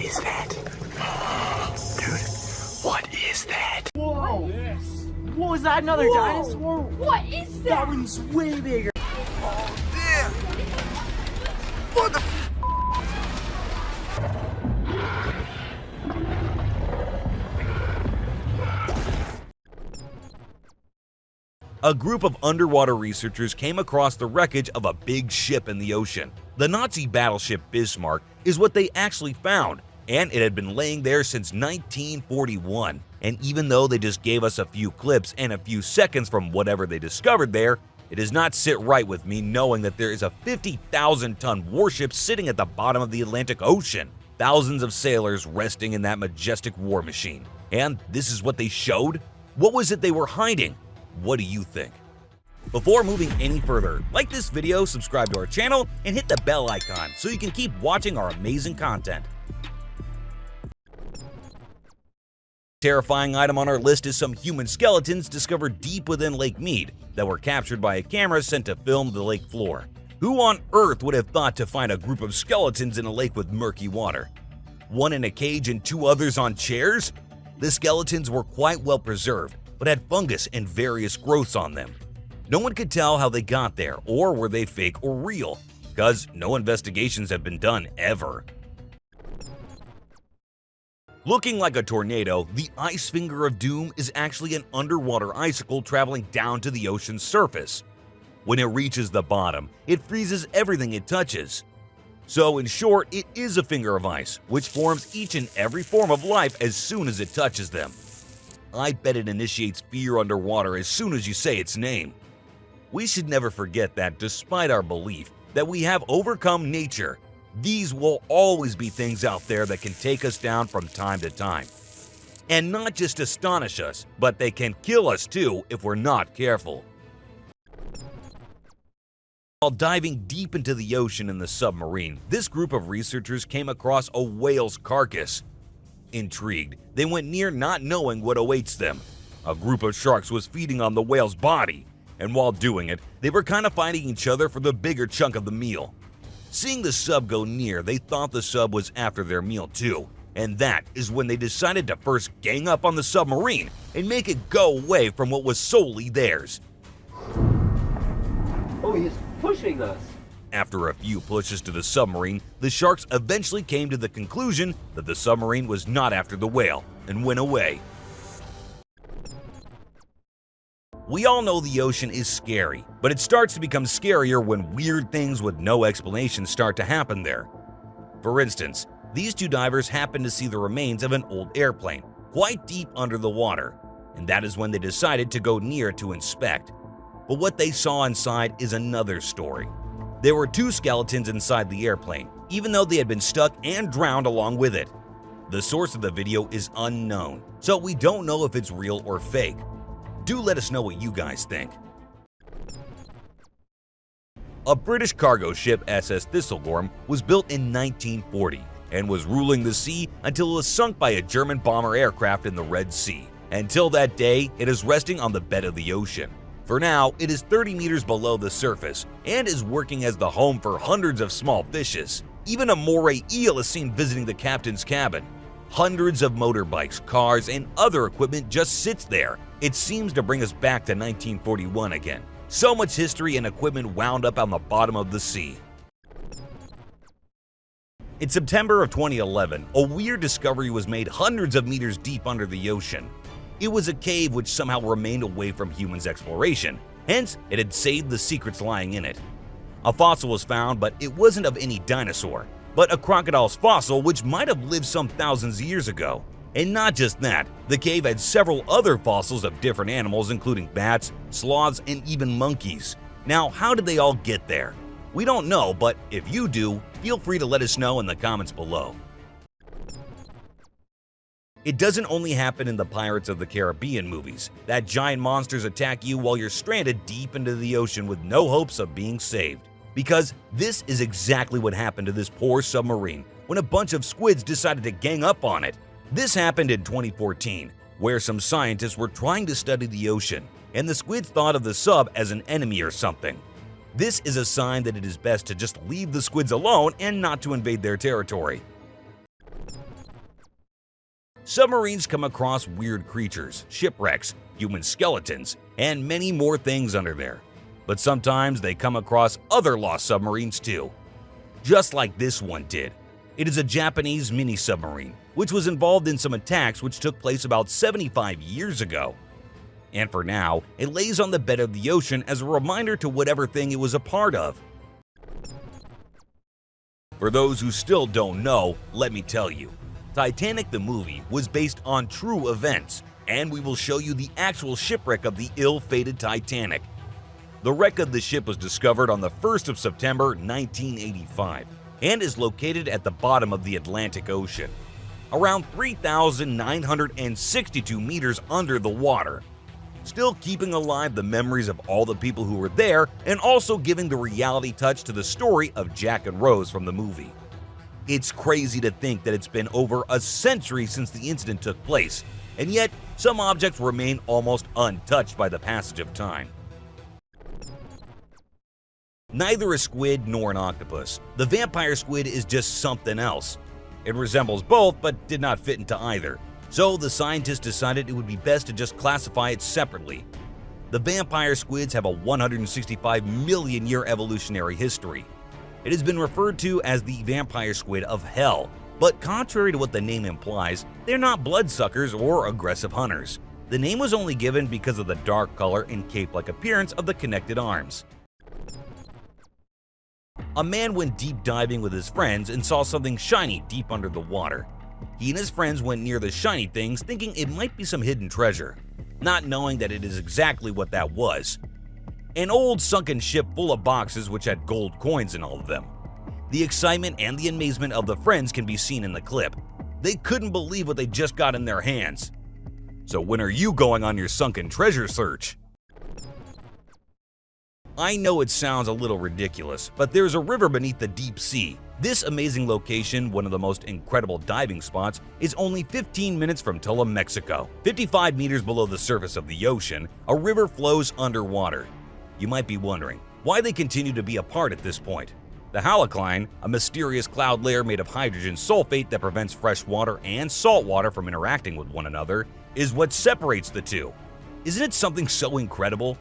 is that? Dude, what is that? Whoa! What was that? Another dinosaur? What is that? That one's way bigger. Oh, damn! What the A group of underwater researchers came across the wreckage of a big ship in the ocean. The Nazi battleship Bismarck is what they actually found, and it had been laying there since 1941. And even though they just gave us a few clips and a few seconds from whatever they discovered there, it does not sit right with me knowing that there is a 50,000-ton warship sitting at the bottom of the Atlantic Ocean. Thousands of sailors resting in that majestic war machine. And this is what they showed? What was it they were hiding? What do you think? Before moving any further, like this video, subscribe to our channel, and hit the bell icon so you can keep watching our amazing content. Terrifying item on our list is some human skeletons discovered deep within Lake Mead that were captured by a camera sent to film the lake floor. Who on earth would have thought to find a group of skeletons in a lake with murky water? One in a cage and two others on chairs? The skeletons were quite well preserved, but had fungus and various growths on them. No one could tell how they got there, or were they fake or real, because no investigations have been done ever. Looking like a tornado, the Ice Finger of Doom is actually an underwater icicle traveling down to the ocean's surface. When it reaches the bottom, it freezes everything it touches. So in short, it is a finger of ice, which forms each and every form of life as soon as it touches them. I bet it initiates fear underwater as soon as you say its name. We should never forget that despite our belief that we have overcome nature, these will always be things out there that can take us down from time to time. And not just astonish us, but they can kill us too if we're not careful. While diving deep into the ocean in the submarine, this group of researchers came across a whale's carcass. Intrigued, they went near not knowing what awaits them. A group of sharks was feeding on the whale's body, and while doing it, they were kind of fighting each other for the bigger chunk of the meal. Seeing the sub go near, they thought the sub was after their meal too, and that is when they decided to first gang up on the submarine and make it go away from what was solely theirs. Oh, he's pushing us. After a few pushes to the submarine, the sharks eventually came to the conclusion that the submarine was not after the whale and went away. We all know the ocean is scary, but it starts to become scarier when weird things with no explanation start to happen there. For instance, these two divers happened to see the remains of an old airplane quite deep under the water, and that is when they decided to go near to inspect. But what they saw inside is another story. There were two skeletons inside the airplane, even though they had been stuck and drowned along with it. The source of the video is unknown, so we don't know if it's real or fake. Do let us know what you guys think. A British cargo ship, SS Thistlegorm, was built in 1940 and was ruling the sea until it was sunk by a German bomber aircraft in the Red Sea. Until that day, it is resting on the bed of the ocean. For now, it is 30 meters below the surface and is working as the home for hundreds of small fishes. Even a moray eel is seen visiting the captain's cabin. Hundreds of motorbikes, cars, and other equipment just sits there. It seems to bring us back to 1941 again. So much history and equipment wound up on the bottom of the sea. In September of 2011, a weird discovery was made hundreds of meters deep under the ocean. It was a cave which somehow remained away from humans' exploration, hence it had saved the secrets lying in it. A fossil was found, but it wasn't of any dinosaur, but a crocodile's fossil which might have lived some thousands of years ago. And not just that, the cave had several other fossils of different animals including bats, sloths, and even monkeys. Now, how did they all get there? We don't know, but if you do, feel free to let us know in the comments below. It doesn't only happen in the Pirates of the Caribbean movies that giant monsters attack you while you're stranded deep into the ocean with no hopes of being saved. Because this is exactly what happened to this poor submarine when a bunch of squids decided to gang up on it. This happened in 2014, where some scientists were trying to study the ocean, and the squids thought of the sub as an enemy or something. This is a sign that it is best to just leave the squids alone and not to invade their territory. submarines come across weird creatures, shipwrecks, human skeletons, and many more things under there. But sometimes they come across other lost submarines too, just like this one did. It is a Japanese mini-submarine, which was involved in some attacks which took place about 75 years ago. And for now, it lays on the bed of the ocean as a reminder to whatever thing it was a part of. For those who still don't know, let me tell you. Titanic the movie was based on true events, and we will show you the actual shipwreck of the ill-fated Titanic. The wreck of the ship was discovered on the 1st of September 1985 and is located at the bottom of the Atlantic Ocean, around 3,962 meters under the water, still keeping alive the memories of all the people who were there and also giving the reality touch to the story of Jack and Rose from the movie. It's crazy to think that it's been over a century since the incident took place, and yet some objects remain almost untouched by the passage of time. Neither a squid nor an octopus. The vampire squid is just something else. It resembles both but did not fit into either, so the scientists decided it would be best to just classify it separately. The vampire squids have a 165 million year evolutionary history. It has been referred to as the vampire squid of hell, but contrary to what the name implies, they're not bloodsuckers or aggressive hunters. The name was only given because of the dark color and cape-like appearance of the connected arms. A man went deep diving with his friends and saw something shiny deep under the water. He and his friends went near the shiny things thinking it might be some hidden treasure, not knowing that it is exactly what that was. An old sunken ship full of boxes which had gold coins in all of them. The excitement and the amazement of the friends can be seen in the clip. They couldn't believe what they just got in their hands. So when are you going on your sunken treasure search? I know it sounds a little ridiculous, but there's a river beneath the deep sea. This amazing location, one of the most incredible diving spots, is only 15 minutes from Tula, Mexico. 55 meters below the surface of the ocean, a river flows underwater. You might be wondering why they continue to be apart at this point. The halocline, a mysterious cloud layer made of hydrogen sulfate that prevents fresh water and salt water from interacting with one another, is what separates the two. Isn't it something so incredible?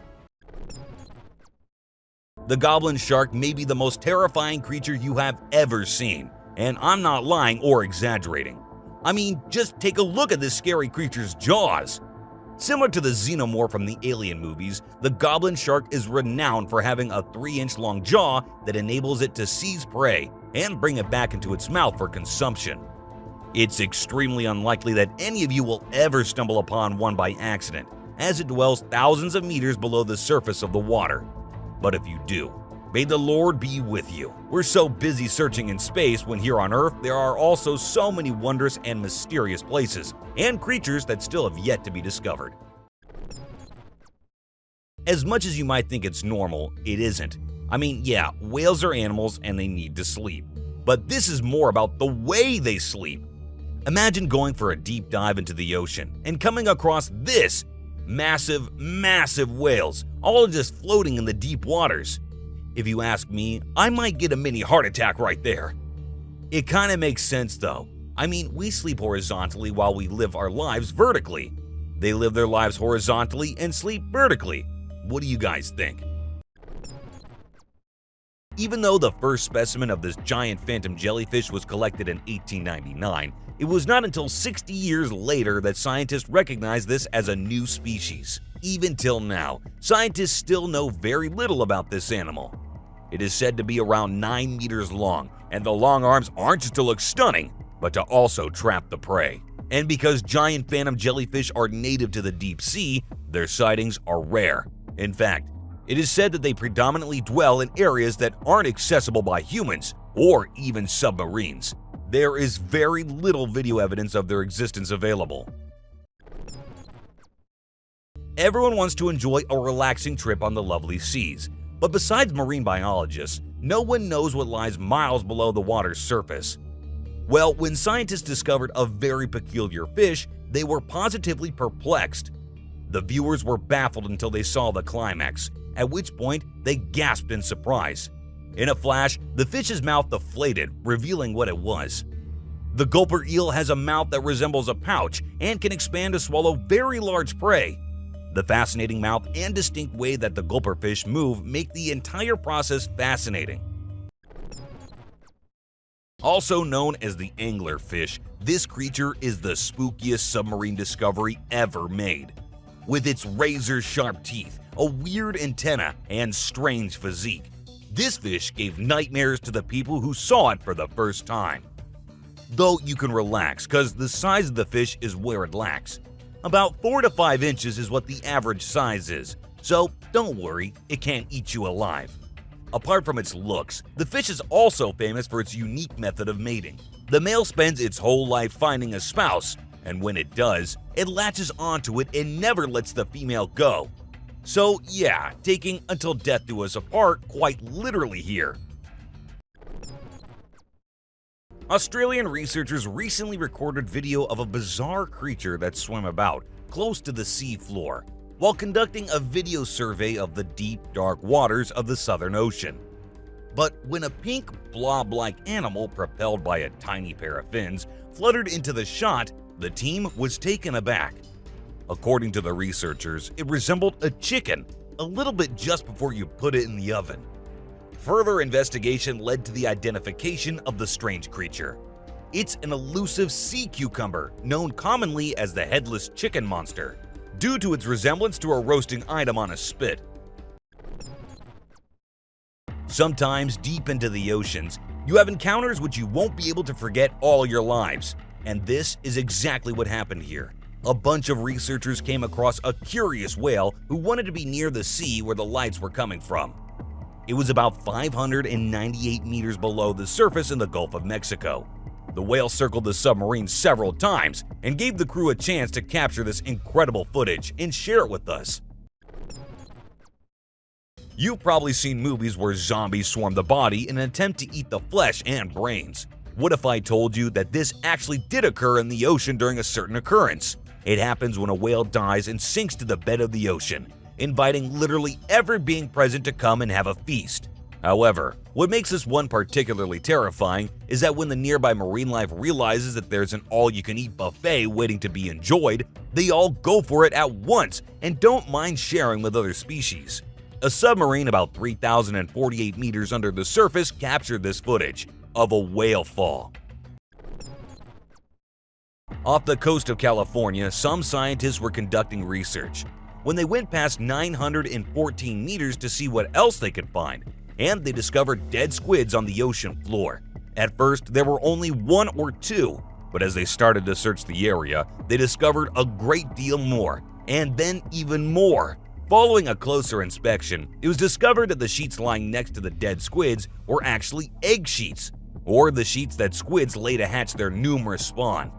The goblin shark may be the most terrifying creature you have ever seen, and I'm not lying or exaggerating. I mean, just take a look at this scary creature's jaws. Similar to the xenomorph from the Alien movies, the goblin shark is renowned for having a 3-inch long jaw that enables it to seize prey and bring it back into its mouth for consumption. It's extremely unlikely that any of you will ever stumble upon one by accident, as it dwells thousands of meters below the surface of the water. But if you do, may the Lord be with you. We're so busy searching in space when here on Earth there are also so many wondrous and mysterious places and creatures that still have yet to be discovered. As much as you might think it's normal, it isn't. I mean, yeah, whales are animals and they need to sleep. But this is more about the way they sleep. Imagine going for a deep dive into the ocean and coming across this massive whales, all just floating in the deep waters. If you ask me, I might get a mini heart attack right there. It kinda makes sense though. I mean, we sleep horizontally while we live our lives vertically. They live their lives horizontally and sleep vertically. What do you guys think? Even though the first specimen of this giant phantom jellyfish was collected in 1899, it was not until 60 years later that scientists recognized this as a new species. Even till now, scientists still know very little about this animal. It is said to be around 9 meters long, and the long arms aren't just to look stunning, but to also trap the prey. And because giant phantom jellyfish are native to the deep sea, their sightings are rare. In fact, it is said that they predominantly dwell in areas that aren't accessible by humans or even submarines. There is very little video evidence of their existence available. Everyone wants to enjoy a relaxing trip on the lovely seas, but besides marine biologists, no one knows what lies miles below the water's surface. Well, when scientists discovered a very peculiar fish, they were positively perplexed. The viewers were baffled until they saw the climax, at which point they gasped in surprise. In a flash, the fish's mouth deflated, revealing what it was. The gulper eel has a mouth that resembles a pouch and can expand to swallow very large prey. The fascinating mouth and distinct way that the gulper fish move make the entire process fascinating. Also known as the anglerfish, this creature is the spookiest submarine discovery ever made. With its razor-sharp teeth, a weird antenna, and strange physique, this fish gave nightmares to the people who saw it for the first time. Though you can relax, cause the size of the fish is where it lacks. About 4 to 5 inches is what the average size is, so don't worry, it can't eat you alive. Apart from its looks, the fish is also famous for its unique method of mating. The male spends its whole life finding a spouse, and when it does, it latches onto it and never lets the female go. So yeah, taking until death do us apart quite literally here. Australian researchers recently recorded video of a bizarre creature that swam about close to the sea floor while conducting a video survey of the deep, dark waters of the Southern Ocean. But when a pink, blob-like animal propelled by a tiny pair of fins fluttered into the shot, the team was taken aback. According to the researchers, it resembled a chicken, a little bit just before you put it in the oven. Further investigation led to the identification of the strange creature. It's an elusive sea cucumber, known commonly as the headless chicken monster, due to its resemblance to a roasting item on a spit. Sometimes deep into the oceans, you have encounters which you won't be able to forget all your lives, and this is exactly what happened here. A bunch of researchers came across a curious whale who wanted to be near the sea where the lights were coming from. It was about 598 meters below the surface in the Gulf of Mexico. The whale circled the submarine several times and gave the crew a chance to capture this incredible footage and share it with us. You've probably seen movies where zombies swarm the body in an attempt to eat the flesh and brains. What if I told you that this actually did occur in the ocean during a certain occurrence? It happens when a whale dies and sinks to the bed of the ocean, inviting literally every being present to come and have a feast. However, what makes this one particularly terrifying is that when the nearby marine life realizes that there's an all-you-can-eat buffet waiting to be enjoyed, they all go for it at once and don't mind sharing with other species. A submarine about 3,048 meters under the surface captured this footage of a whale fall. Off the coast of California, some scientists were conducting research when they went past 914 meters to see what else they could find, and they discovered dead squids on the ocean floor. At first, there were only 1 or 2, but as they started to search the area, they discovered a great deal more, and then even more. Following a closer inspection, it was discovered that the sheets lying next to the dead squids were actually egg sheets, or the sheets that squids lay to hatch their numerous spawn.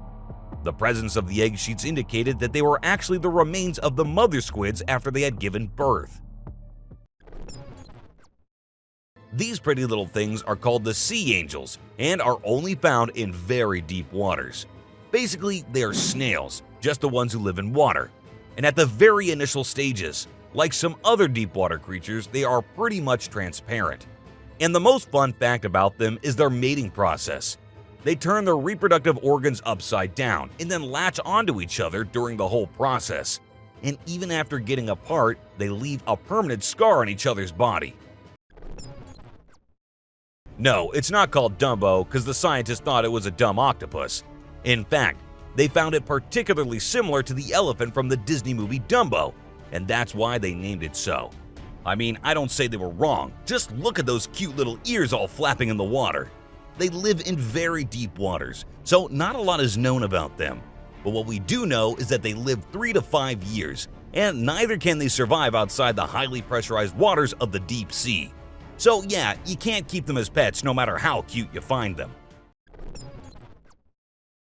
The presence of the egg sheets indicated that they were actually the remains of the mother squids after they had given birth. These pretty little things are called the sea angels and are only found in very deep waters. Basically, they are snails, just the ones who live in water. And at the very initial stages, like some other deep water creatures, they are pretty much transparent. And the most fun fact about them is their mating process. They turn their reproductive organs upside down and then latch onto each other during the whole process. And even after getting apart, they leave a permanent scar on each other's body. No, it's not called Dumbo because the scientists thought it was a dumb octopus. In fact, they found it particularly similar to the elephant from the Disney movie Dumbo, and that's why they named it so. I mean, I don't say they were wrong, just look at those cute little ears all flapping in the water. They live in very deep waters, so not a lot is known about them. But what we do know is that they live 3 to 5 years, and neither can they survive outside the highly pressurized waters of the deep sea. So yeah, you can't keep them as pets no matter how cute you find them.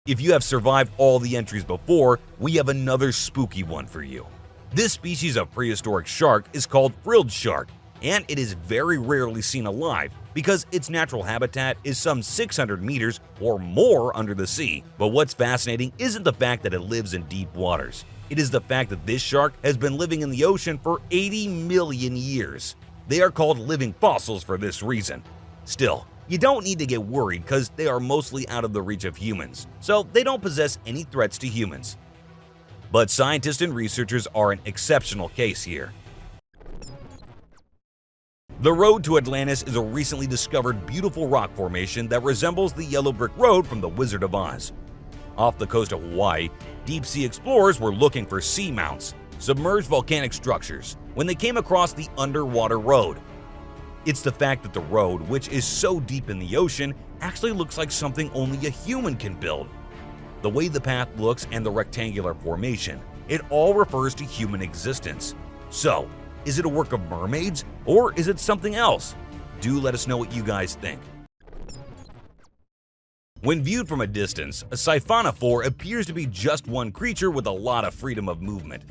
If you have survived all the entries before, we have another spooky one for you. This species of prehistoric shark is called frilled shark, and it is very rarely seen alive because its natural habitat is some 600 meters or more under the sea. But what's fascinating isn't the fact that it lives in deep waters. It is the fact that this shark has been living in the ocean for 80 million years. They are called living fossils for this reason. Still, You don't need to get worried because they are mostly out of the reach of humans, so they don't possess any threats to humans. But scientists and researchers are an exceptional case here. The road to Atlantis is a recently discovered beautiful rock formation that resembles the yellow brick road from The Wizard of Oz. Off the coast of Hawaii, deep-sea explorers were looking for seamounts, submerged volcanic structures, when they came across the underwater road. It's the fact that the road, which is so deep in the ocean, actually looks like something only a human can build. The way the path looks and the rectangular formation, it all refers to human existence. So, is it a work of mermaids, or is it something else? Do let us know what you guys think. When viewed from a distance, a siphonophore appears to be just one creature with a lot of freedom of movement.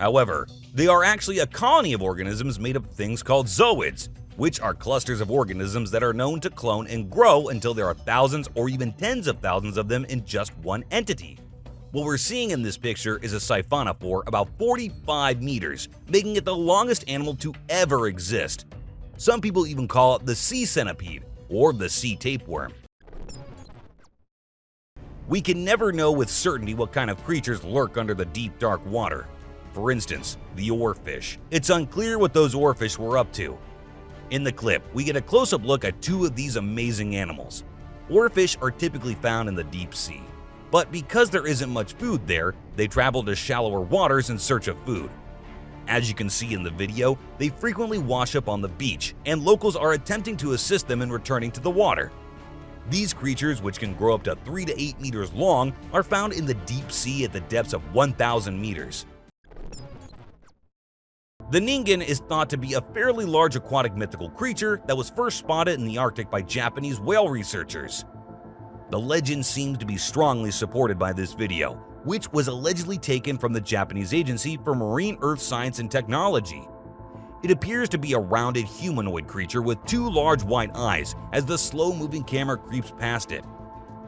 However, they are actually a colony of organisms made of things called zooids, which are clusters of organisms that are known to clone and grow until there are thousands or even tens of thousands of them in just one entity. What we're seeing in this picture is a siphonophore about 45 meters, making it the longest animal to ever exist. Some people even call it the sea centipede or the sea tapeworm. We can never know with certainty what kind of creatures lurk under the deep, dark water. For instance, the oarfish. It's unclear what those oarfish were up to. In the clip, we get a close-up look at two of these amazing animals. Oarfish are typically found in the deep sea, but because there isn't much food there, they travel to shallower waters in search of food. As you can see in the video, they frequently wash up on the beach, and locals are attempting to assist them in returning to the water. These creatures, which can grow up to 3 to 8 meters long, are found in the deep sea at the depths of 1,000 meters. The ningen is thought to be a fairly large aquatic mythical creature that was first spotted in the Arctic by Japanese whale researchers. The legend seems to be strongly supported by this video, which was allegedly taken from the Japanese Agency for Marine Earth Science and Technology. It appears to be a rounded humanoid creature with two large white eyes as the slow-moving camera creeps past it.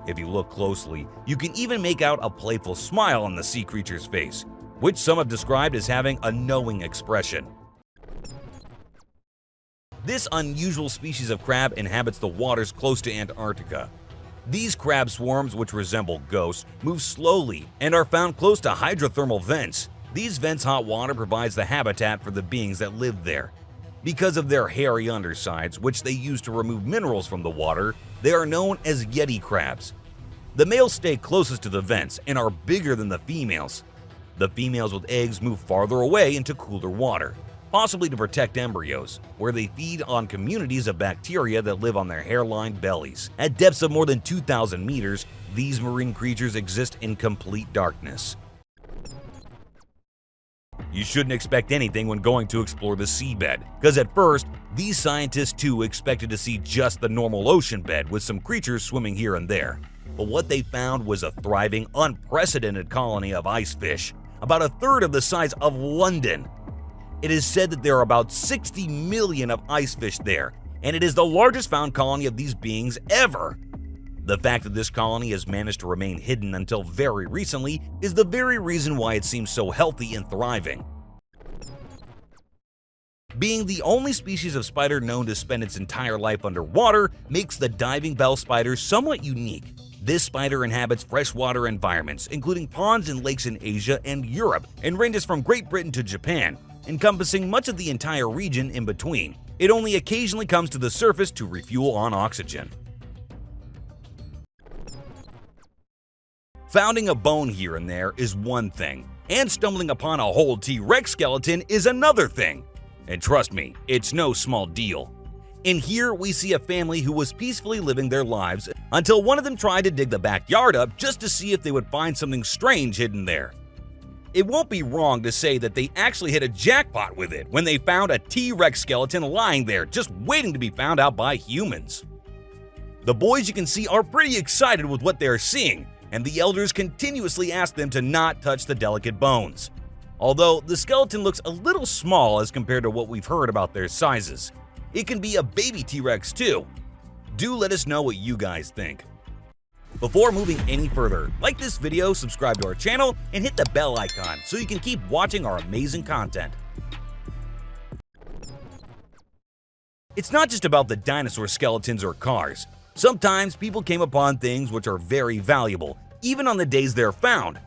If you look closely, you can even make out a playful smile on the sea creature's face, which some have described as having a knowing expression. This unusual species of crab inhabits the waters close to Antarctica. These crab swarms, which resemble ghosts, move slowly and are found close to hydrothermal vents. These vents' hot water provides the habitat for the beings that live there. Because of their hairy undersides, which they use to remove minerals from the water, they are known as yeti crabs. The males stay closest to the vents and are bigger than the females. The females with eggs move farther away into cooler water, possibly to protect embryos, where they feed on communities of bacteria that live on their hair-lined bellies. At depths of more than 2,000 meters, these marine creatures exist in complete darkness. You shouldn't expect anything when going to explore the seabed, because at first, these scientists too expected to see just the normal ocean bed with some creatures swimming here and there. But what they found was a thriving, unprecedented colony of ice fish, about a third of the size of London. It is said that there are about 60 million of ice fish there, and it is the largest found colony of these beings ever. The fact that this colony has managed to remain hidden until very recently is the very reason why it seems so healthy and thriving. Being the only species of spider known to spend its entire life underwater makes the diving bell spider somewhat unique. This spider inhabits freshwater environments, including ponds and lakes in Asia and Europe, and ranges from Great Britain to Japan, encompassing much of the entire region in between. It only occasionally comes to the surface to refuel on oxygen. Founding a bone here and there is one thing, and stumbling upon a whole T-Rex skeleton is another thing. And trust me, it's no small deal. In here, we see a family who was peacefully living their lives until one of them tried to dig the backyard up just to see if they would find something strange hidden there. It won't be wrong to say that they actually hit a jackpot with it when they found a T-Rex skeleton lying there just waiting to be found out by humans. The boys, you can see, are pretty excited with what they are seeing, and the elders continuously ask them to not touch the delicate bones. Although the skeleton looks a little small as compared to what we've heard about their sizes. It can be a baby T-Rex too. Do let us know what you guys think. Before moving any further, like this video, subscribe to our channel, and hit the bell icon so you can keep watching our amazing content. It's not just about the dinosaur skeletons or cars. Sometimes people came upon things which are very valuable, even on the days they're found.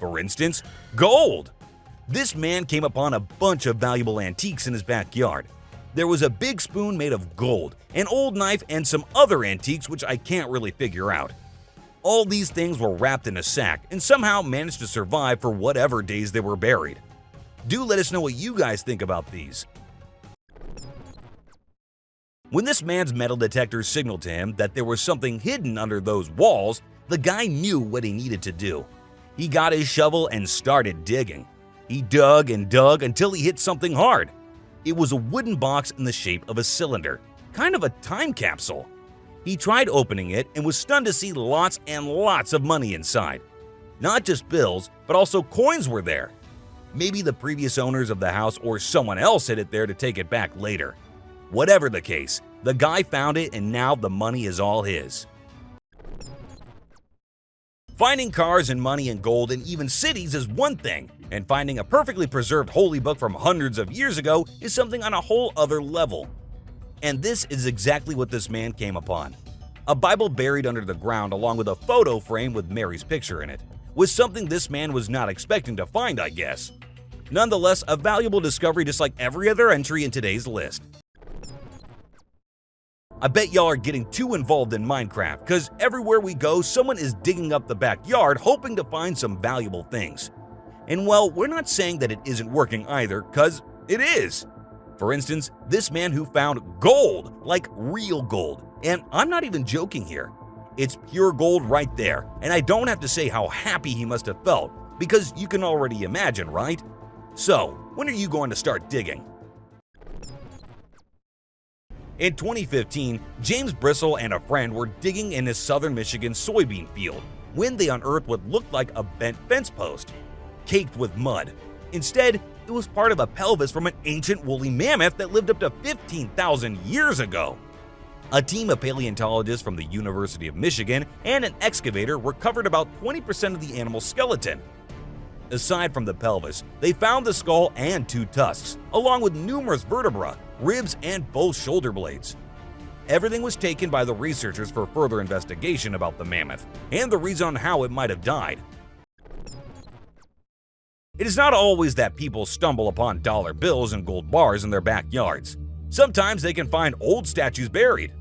For instance, gold. This man came upon a bunch of valuable antiques in his backyard. There was a big spoon made of gold, an old knife, and some other antiques which I can't really figure out. All these things were wrapped in a sack and somehow managed to survive for whatever days they were buried. Do let us know what you guys think about these. When this man's metal detector signaled to him that there was something hidden under those walls, the guy knew what he needed to do. He got his shovel and started digging. He dug and dug until he hit something hard. It was a wooden box in the shape of a cylinder, kind of a time capsule. He tried opening it and was stunned to see lots and lots of money inside. Not just bills, but also coins were there. Maybe the previous owners of the house or someone else hid it there to take it back later. Whatever the case, the guy found it and now the money is all his. Finding cars and money and gold and even cities is one thing, and finding a perfectly preserved holy book from hundreds of years ago is something on a whole other level. And this is exactly what this man came upon. A Bible buried under the ground along with a photo frame with Mary's picture in it was something this man was not expecting to find, I guess. Nonetheless, a valuable discovery just like every other entry in today's list. I bet y'all are getting too involved in Minecraft because everywhere we go, someone is digging up the backyard hoping to find some valuable things. And well, we're not saying that it isn't working either, because it is. For instance, this man who found gold, like real gold, and I'm not even joking here. It's pure gold right there, and I don't have to say how happy he must have felt, because you can already imagine, right? So, when are you going to start digging? In 2015, James Bristol and a friend were digging in his southern Michigan soybean field when they unearthed what looked like a bent fence post, caked with mud. Instead, it was part of a pelvis from an ancient woolly mammoth that lived up to 15,000 years ago. A team of paleontologists from the University of Michigan and an excavator recovered about 20% of the animal's skeleton. Aside from the pelvis, they found the skull and 2 tusks, along with numerous vertebrae, ribs, and both shoulder blades. Everything was taken by the researchers for further investigation about the mammoth and the reason on how it might have died. It is not always that people stumble upon dollar bills and gold bars in their backyards. Sometimes they can find old statues buried.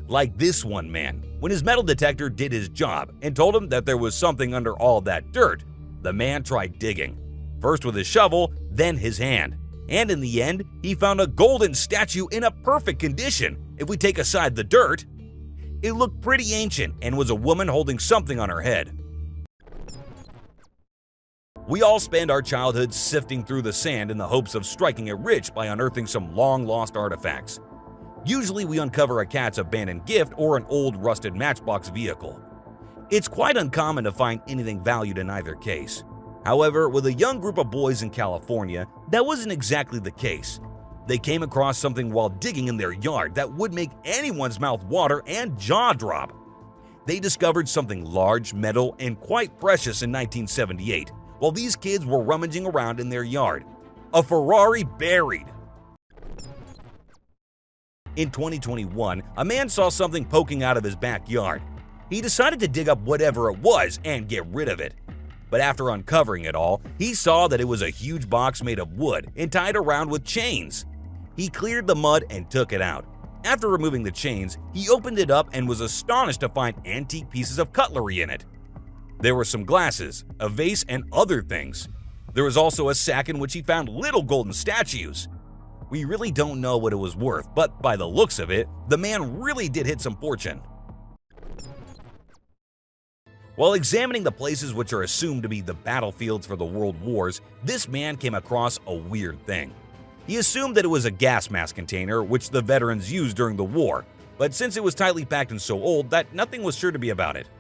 Like this one man, when his metal detector did his job and told him that there was something under all that dirt, the man tried digging, first with his shovel, then his hand. And in the end, he found a golden statue in a perfect condition, if we take aside the dirt. It looked pretty ancient and was a woman holding something on her head. We all spend our childhood sifting through the sand in the hopes of striking it rich by unearthing some long-lost artifacts. Usually we uncover a cat's abandoned gift or an old rusted matchbox vehicle. It's quite uncommon to find anything valued in either case. However, with a young group of boys in California, that wasn't exactly the case. They came across something while digging in their yard that would make anyone's mouth water and jaw drop. They discovered something large, metal, and quite precious in 1978, while these kids were rummaging around in their yard. A Ferrari buried. In 2021, a man saw something poking out of his backyard. He decided to dig up whatever it was and get rid of it. But after uncovering it all, he saw that it was a huge box made of wood and tied around with chains. He cleared the mud and took it out. After removing the chains, he opened it up and was astonished to find antique pieces of cutlery in it. There were some glasses, a vase, and other things. There was also a sack in which he found little golden statues. We really don't know what it was worth, but by the looks of it, the man really did hit some fortune. While examining the places which are assumed to be the battlefields for the world wars, this man came across a weird thing. He assumed that it was a gas mask container which the veterans used during the war, but since it was tightly packed and so old that nothing was sure to be about it.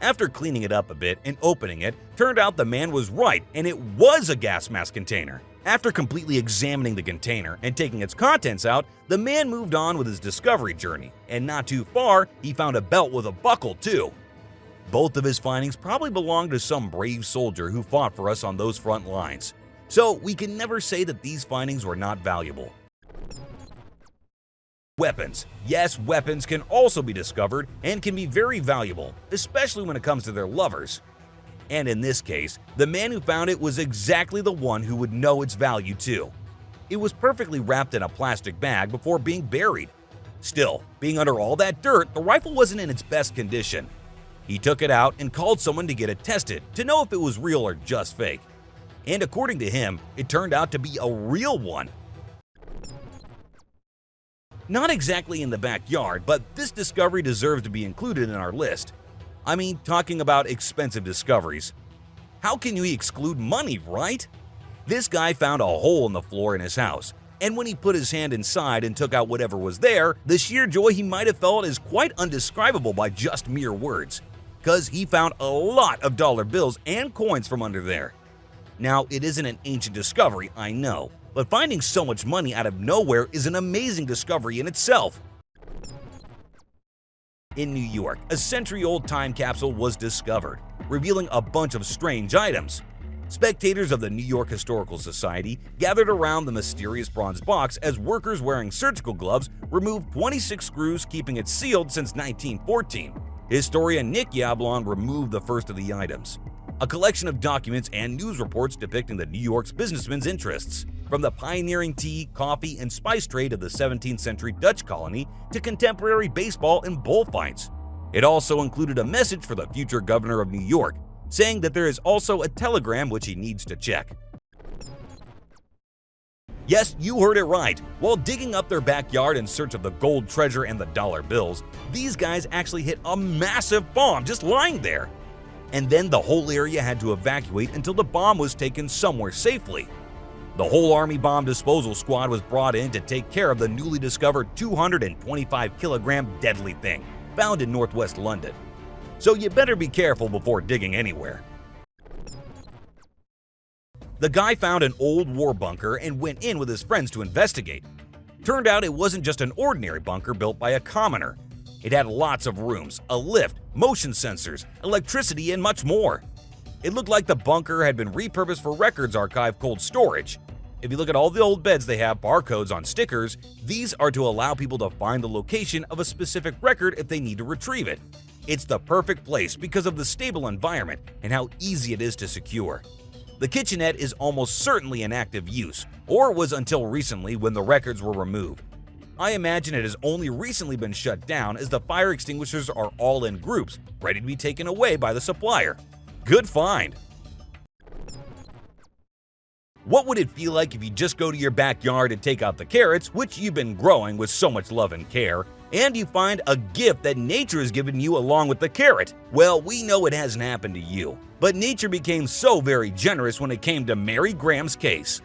After cleaning it up a bit and opening it, turned out the man was right and it was a gas mask container. After completely examining the container and taking its contents out, the man moved on with his discovery journey, and not too far, he found a belt with a buckle too. Both of his findings probably belonged to some brave soldier who fought for us on those front lines. So we can never say that these findings were not valuable. Weapons. Yes, weapons can also be discovered and can be very valuable, especially when it comes to their lovers. And in this case, the man who found it was exactly the one who would know its value too. It was perfectly wrapped in a plastic bag before being buried. Still, being under all that dirt, the rifle wasn't in its best condition. He took it out and called someone to get it tested to know if it was real or just fake. And according to him, it turned out to be a real one. Not exactly in the backyard, but this discovery deserves to be included in our list. I mean, talking about expensive discoveries. How can you exclude money, right? This guy found a hole in the floor in his house, and when he put his hand inside and took out whatever was there, the sheer joy he might have felt is quite undescribable by just mere words, because he found a lot of dollar bills and coins from under there. Now, it isn't an ancient discovery, I know, but finding so much money out of nowhere is an amazing discovery in itself. In New York, a century-old time capsule was discovered, revealing a bunch of strange items. Spectators of the New York Historical Society gathered around the mysterious bronze box as workers wearing surgical gloves removed 26 screws, keeping it sealed since 1914. Historian Nick Yablon removed the first of the items, a collection of documents and news reports depicting the New York's businessmen's interests, from the pioneering tea, coffee, and spice trade of the 17th century Dutch colony to contemporary baseball and bullfights. It also included a message for the future governor of New York, saying that there is also a telegram which he needs to check. Yes, you heard it right. While digging up their backyard in search of the gold treasure and the dollar bills, these guys actually hit a massive bomb just lying there. And then the whole area had to evacuate until the bomb was taken somewhere safely. The whole Army bomb disposal squad was brought in to take care of the newly discovered 225-kilogram deadly thing found in northwest London. So you better be careful before digging anywhere. The guy found an old war bunker and went in with his friends to investigate. Turned out it wasn't just an ordinary bunker built by a commoner. It had lots of rooms, a lift, motion sensors, electricity, and much more. It looked like the bunker had been repurposed for records archive cold storage. If you look at all the old beds, they have barcodes on stickers. These are to allow people to find the location of a specific record if they need to retrieve it. It's the perfect place because of the stable environment and how easy it is to secure. The kitchenette is almost certainly in active use, or was until recently when the records were removed. I imagine it has only recently been shut down as the fire extinguishers are all in groups, ready to be taken away by the supplier. Good find! What would it feel like if you just go to your backyard and take out the carrots, which you've been growing with so much love and care, and you find a gift that nature has given you along with the carrot? Well, we know it hasn't happened to you, but nature became so very generous when it came to Mary Graham's case.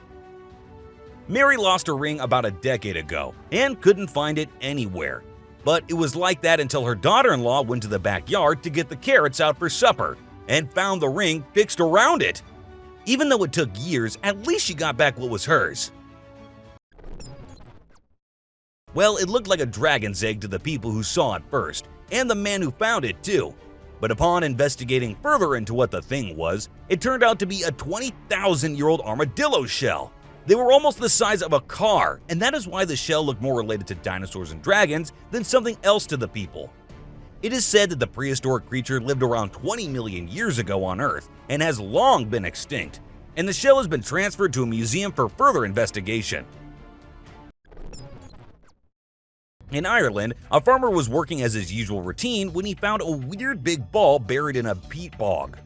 Mary lost her ring about a decade ago and couldn't find it anywhere. But it was like that until her daughter-in-law went to the backyard to get the carrots out for supper and found the ring fixed around it. Even though it took years, at least she got back what was hers. Well, it looked like a dragon's egg to the people who saw it first, and the man who found it too. But upon investigating further into what the thing was, it turned out to be a 20,000-year-old armadillo shell. They were almost the size of a car, and that is why the shell looked more related to dinosaurs and dragons than something else to the people. It is said that the prehistoric creature lived around 20 million years ago on Earth and has long been extinct, and the shell has been transferred to a museum for further investigation. In Ireland, a farmer was working as his usual routine when he found a weird big ball buried in a peat bog.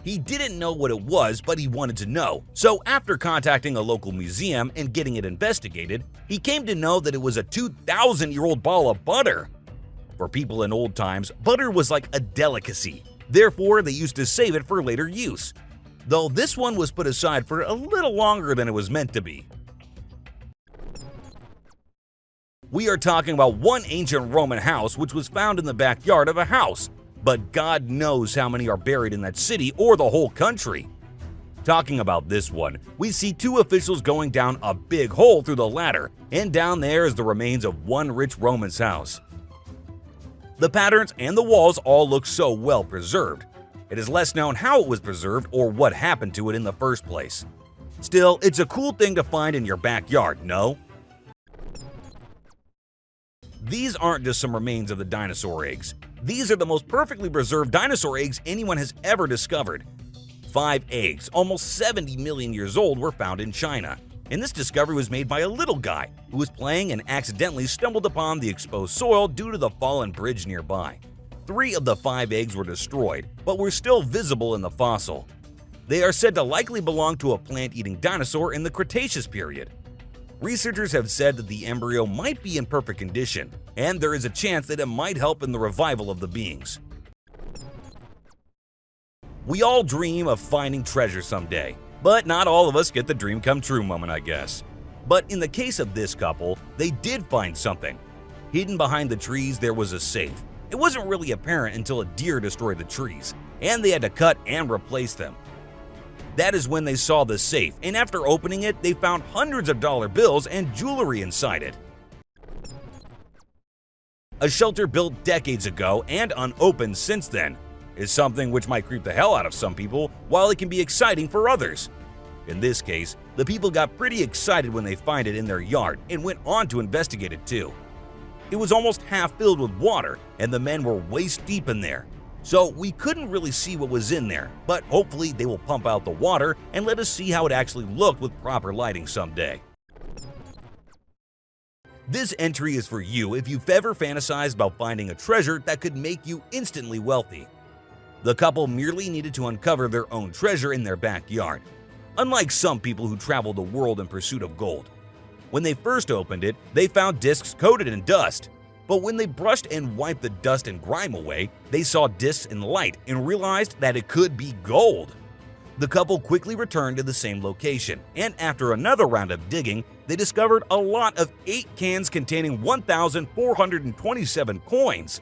He didn't know what it was, but he wanted to know, so after contacting a local museum and getting it investigated, he came to know that it was a 2,000-year-old ball of butter. For people in old times, butter was like a delicacy, therefore they used to save it for later use, though this one was put aside for a little longer than it was meant to be. We are talking about one ancient Roman house which was found in the backyard of a house, but God knows how many are buried in that city or the whole country. Talking about this one, we see two officials going down a big hole through the ladder, and down there is the remains of one rich Roman's house. The patterns and the walls all look so well preserved. It is less known how it was preserved or what happened to it in the first place. Still, it's a cool thing to find in your backyard, no? These aren't just some remains of the dinosaur eggs. These are the most perfectly preserved dinosaur eggs anyone has ever discovered. 5 eggs, almost 70 million years old, were found in China. And this discovery was made by a little guy who was playing and accidentally stumbled upon the exposed soil due to the fallen bridge nearby. 3 of the 5 eggs were destroyed, but were still visible in the fossil. They are said to likely belong to a plant-eating dinosaur in the Cretaceous period. Researchers have said that the embryo might be in perfect condition, and there is a chance that it might help in the revival of the beings. We all dream of finding treasure someday, but not all of us get the dream come true moment, I guess. But in the case of this couple, they did find something. Hidden behind the trees, there was a safe. It wasn't really apparent until a deer destroyed the trees, and they had to cut and replace them. That is when they saw the safe, and after opening it, they found hundreds of dollar bills and jewelry inside it. A shelter built decades ago and unopened since then is something which might creep the hell out of some people, while it can be exciting for others. In this case, the people got pretty excited when they find it in their yard and went on to investigate it too. It was almost half filled with water, and the men were waist deep in there. So we couldn't really see what was in there, but hopefully they will pump out the water and let us see how it actually looked with proper lighting someday. This entry is for you if you've ever fantasized about finding a treasure that could make you instantly wealthy. The couple merely needed to uncover their own treasure in their backyard, unlike some people who travel the world in pursuit of gold. When they first opened it, they found discs coated in dust. But when they brushed and wiped the dust and grime away, they saw discs in light and realized that it could be gold. The couple quickly returned to the same location, and after another round of digging, they discovered a lot of 8 cans containing 1,427 coins.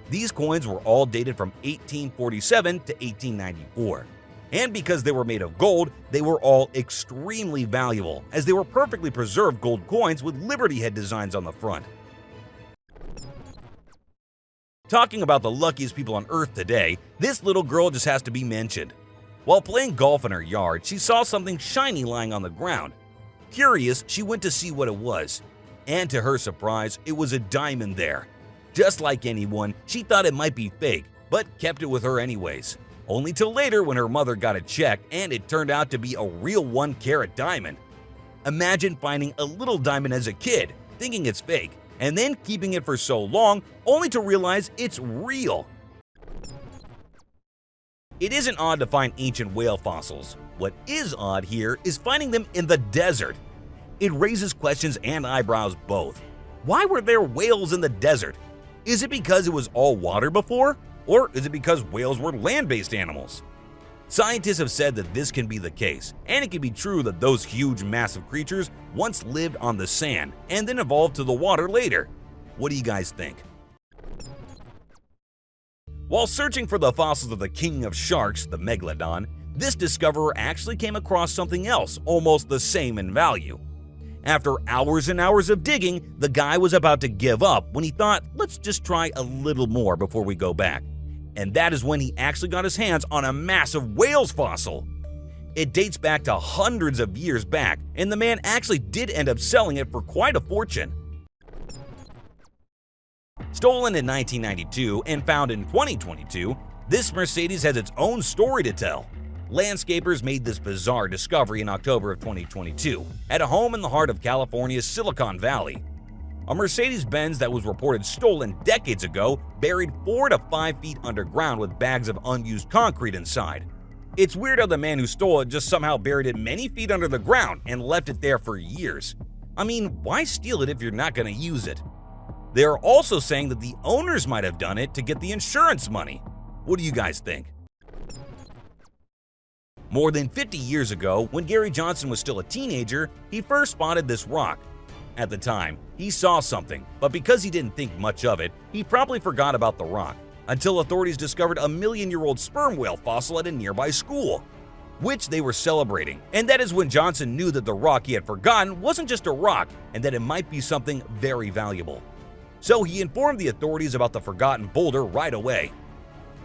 These coins were all dated from 1847 to 1894. And because they were made of gold, they were all extremely valuable, as they were perfectly preserved gold coins with Liberty Head designs on the front. Talking about the luckiest people on Earth today, this little girl just has to be mentioned. While playing golf in her yard, she saw something shiny lying on the ground. Curious, she went to see what it was. And to her surprise, it was a diamond there. Just like anyone, she thought it might be fake, but kept it with her anyways. Only till later when her mother got it checked and it turned out to be a real 1-carat diamond. Imagine finding a little diamond as a kid, thinking it's fake, and then keeping it for so long only to realize it's real. It isn't odd to find ancient whale fossils. What is odd here is finding them in the desert. It raises questions and eyebrows both. Why were there whales in the desert? Is it because it was all water before? Or is it because whales were land-based animals? Scientists have said that this can be the case, and it can be true that those huge, massive creatures once lived on the sand and then evolved to the water later. What do you guys think? While searching for the fossils of the king of sharks, the megalodon, this discoverer actually came across something else almost the same in value. After hours and hours of digging, the guy was about to give up when he thought, let's just try a little more before we go back. And that is when he actually got his hands on a massive whale's fossil. It dates back to hundreds of years back, and the man actually did end up selling it for quite a fortune. Stolen in 1992 and found in 2022, this Mercedes has its own story to tell. Landscapers made this bizarre discovery in October of 2022 at a home in the heart of California's Silicon Valley. A Mercedes-Benz that was reported stolen decades ago buried 4 to 5 feet underground with bags of unused concrete inside. It's weird how the man who stole it just somehow buried it many feet under the ground and left it there for years. I mean, why steal it if you're not going to use it? They are also saying that the owners might have done it to get the insurance money. What do you guys think? More than 50 years ago, when Gary Johnson was still a teenager, he first spotted this rock. At the time, he saw something, but because he didn't think much of it, he probably forgot about the rock, until authorities discovered a million-year-old sperm whale fossil at a nearby school, which they were celebrating. And that is when Johnson knew that the rock he had forgotten wasn't just a rock, and that it might be something very valuable. So he informed the authorities about the forgotten boulder right away.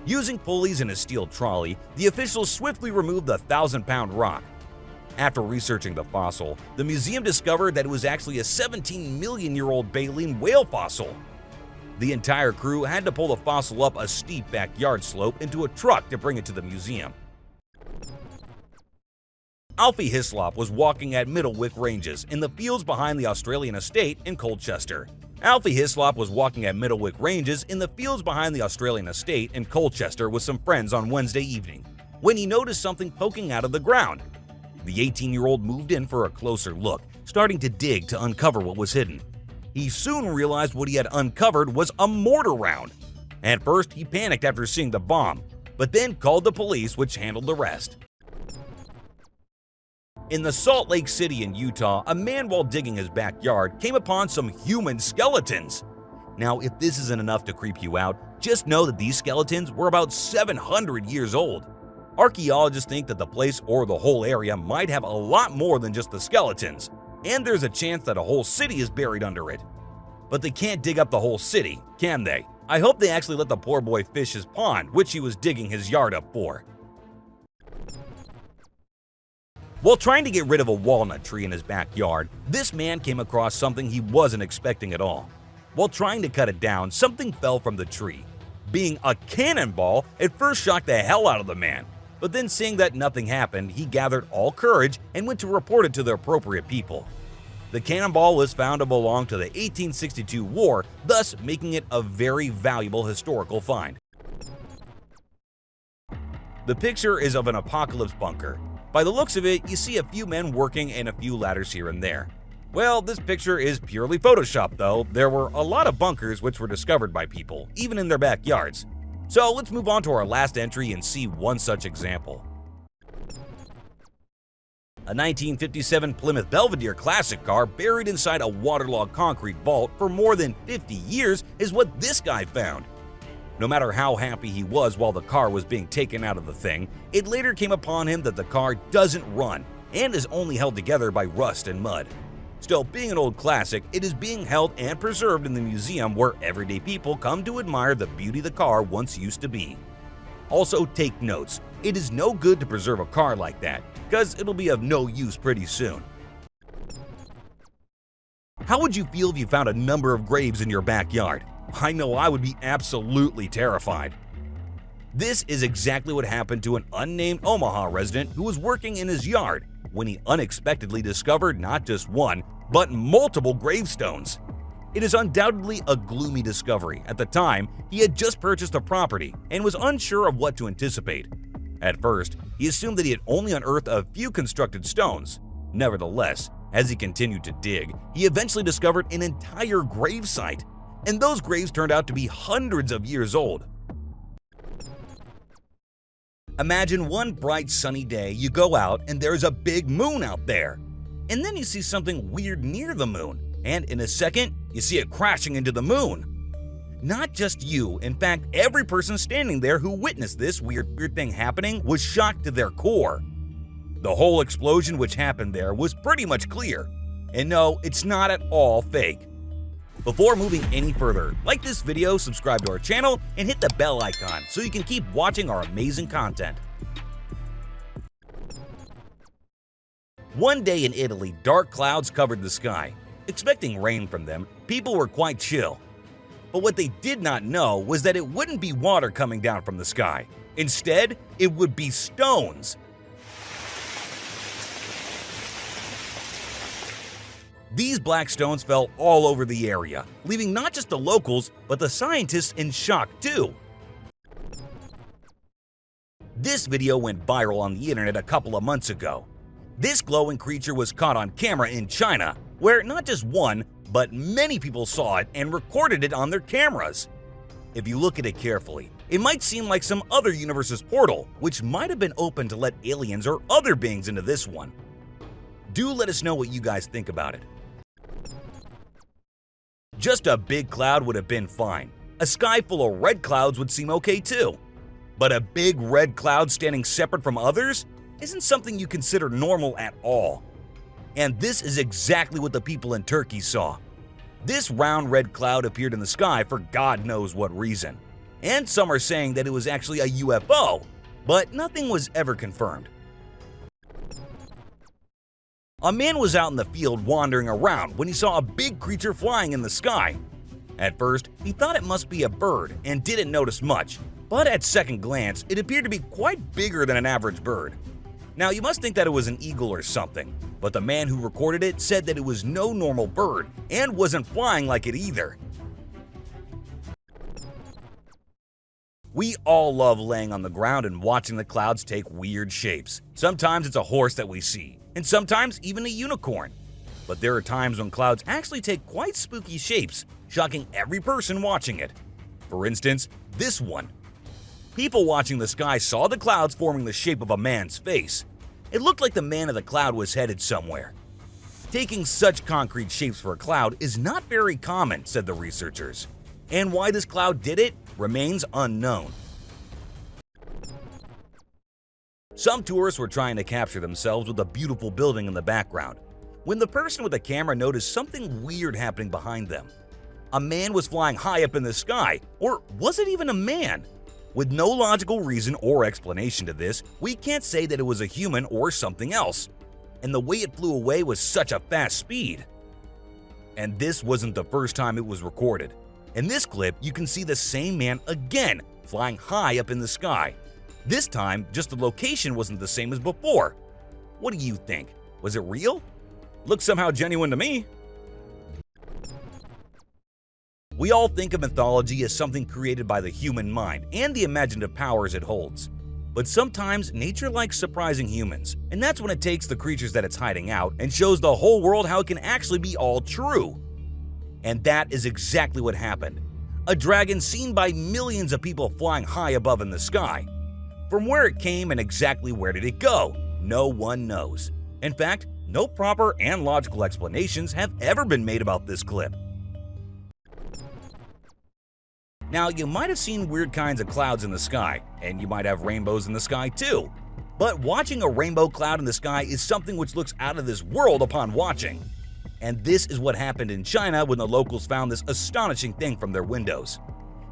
Using pulleys and a steel trolley, the officials swiftly removed the 1,000-pound rock. After researching the fossil, the museum discovered that it was actually a 17-million-year-old baleen whale fossil. The entire crew had to pull the fossil up a steep backyard slope into a truck to bring it to the museum. Alfie Hislop was walking at Middlewick Ranges in the fields behind the Australian estate in Colchester. Alfie Hislop was walking at Middlewick Ranges in the fields behind the Australian estate in Colchester with some friends on Wednesday evening when he noticed something poking out of the ground. The 18-year-old moved in for a closer look, starting to dig to uncover what was hidden. He soon realized what he had uncovered was a mortar round. At first, he panicked after seeing the bomb, but then called the police, which handled the rest. In the Salt Lake City in Utah, a man while digging his backyard came upon some human skeletons. Now, if this isn't enough to creep you out, just know that these skeletons were about 700 years old. Archaeologists think that the place or the whole area might have a lot more than just the skeletons, and there's a chance that a whole city is buried under it. But they can't dig up the whole city, can they? I hope they actually let the poor boy fish his pond, which he was digging his yard up for. While trying to get rid of a walnut tree in his backyard, this man came across something he wasn't expecting at all. While trying to cut it down, something fell from the tree. Being a cannonball, it first shocked the hell out of the man, but then seeing that nothing happened, he gathered all courage and went to report it to the appropriate people. The cannonball was found to belong to the 1862 war, thus making it a very valuable historical find. The picture is of an apocalypse bunker. By the looks of it, you see a few men working and a few ladders here and there. Well, this picture is purely photoshopped though. There were a lot of bunkers which were discovered by people, even in their backyards. So let's move on to our last entry and see one such example. A 1957 Plymouth Belvedere classic car buried inside a waterlogged concrete vault for more than 50 years is what this guy found. No matter how happy he was while the car was being taken out of the thing, it later came upon him that the car doesn't run and is only held together by rust and mud. Still, being an old classic, it is being held and preserved in the museum where everyday people come to admire the beauty the car once used to be. Also, take notes. It is no good to preserve a car like that, because it'll be of no use pretty soon. How would you feel if you found a number of graves in your backyard? I know I would be absolutely terrified. This is exactly what happened to an unnamed Omaha resident who was working in his yard when he unexpectedly discovered not just one, but multiple gravestones. It is undoubtedly a gloomy discovery. At the time, he had just purchased a property and was unsure of what to anticipate. At first, he assumed that he had only unearthed a few constructed stones. Nevertheless, as he continued to dig, he eventually discovered an entire gravesite, and those graves turned out to be hundreds of years old. Imagine one bright sunny day you go out and there's a big moon out there, and then you see something weird near the moon, and in a second, you see it crashing into the moon. Not just you, in fact, every person standing there who witnessed this weird thing happening was shocked to their core. The whole explosion which happened there was pretty much clear. And no, it's not at all fake. Before moving any further, like this video, subscribe to our channel, and hit the bell icon so you can keep watching our amazing content. One day in Italy, dark clouds covered the sky. Expecting rain from them, people were quite chill. But what they did not know was that it wouldn't be water coming down from the sky. Instead, it would be stones. These black stones fell all over the area, leaving not just the locals, but the scientists in shock too. This video went viral on the internet a couple of months ago. This glowing creature was caught on camera in China, where not just one, but many people saw it and recorded it on their cameras. If you look at it carefully, it might seem like some other universe's portal, which might have been open to let aliens or other beings into this one. Do let us know what you guys think about it. Just a big cloud would have been fine. A sky full of red clouds would seem okay too. But a big red cloud standing separate from others isn't something you consider normal at all. And this is exactly what the people in Turkey saw. This round red cloud appeared in the sky for God knows what reason. And some are saying that it was actually a UFO, but nothing was ever confirmed. A man was out in the field wandering around when he saw a big creature flying in the sky. At first, he thought it must be a bird and didn't notice much, but at second glance, it appeared to be quite bigger than an average bird. Now, you must think that it was an eagle or something, but the man who recorded it said that it was no normal bird and wasn't flying like it either. We all love laying on the ground and watching the clouds take weird shapes. Sometimes it's a horse that we see, and sometimes even a unicorn. But there are times when clouds actually take quite spooky shapes, shocking every person watching it. For instance, this one. People watching the sky saw the clouds forming the shape of a man's face. It looked like the man of the cloud was headed somewhere. Taking such concrete shapes for a cloud is not very common, said the researchers. And why this cloud did it remains unknown. Some tourists were trying to capture themselves with a beautiful building in the background, when the person with the camera noticed something weird happening behind them. A man was flying high up in the sky, or was it even a man? With no logical reason or explanation to this, we can't say that it was a human or something else. And the way it flew away was such a fast speed. And this wasn't the first time it was recorded. In this clip, you can see the same man again flying high up in the sky. This time, just the location wasn't the same as before. What do you think? Was it real? Looks somehow genuine to me. We all think of mythology as something created by the human mind and the imaginative powers it holds. But sometimes nature likes surprising humans, and that's when it takes the creatures that it's hiding out and shows the whole world how it can actually be all true. And that is exactly what happened. A dragon seen by millions of people flying high above in the sky. From where it came and exactly where did it go, no one knows. In fact, no proper and logical explanations have ever been made about this clip. Now, you might have seen weird kinds of clouds in the sky, and you might have rainbows in the sky too. But watching a rainbow cloud in the sky is something which looks out of this world upon watching. And this is what happened in China when the locals found this astonishing thing from their windows.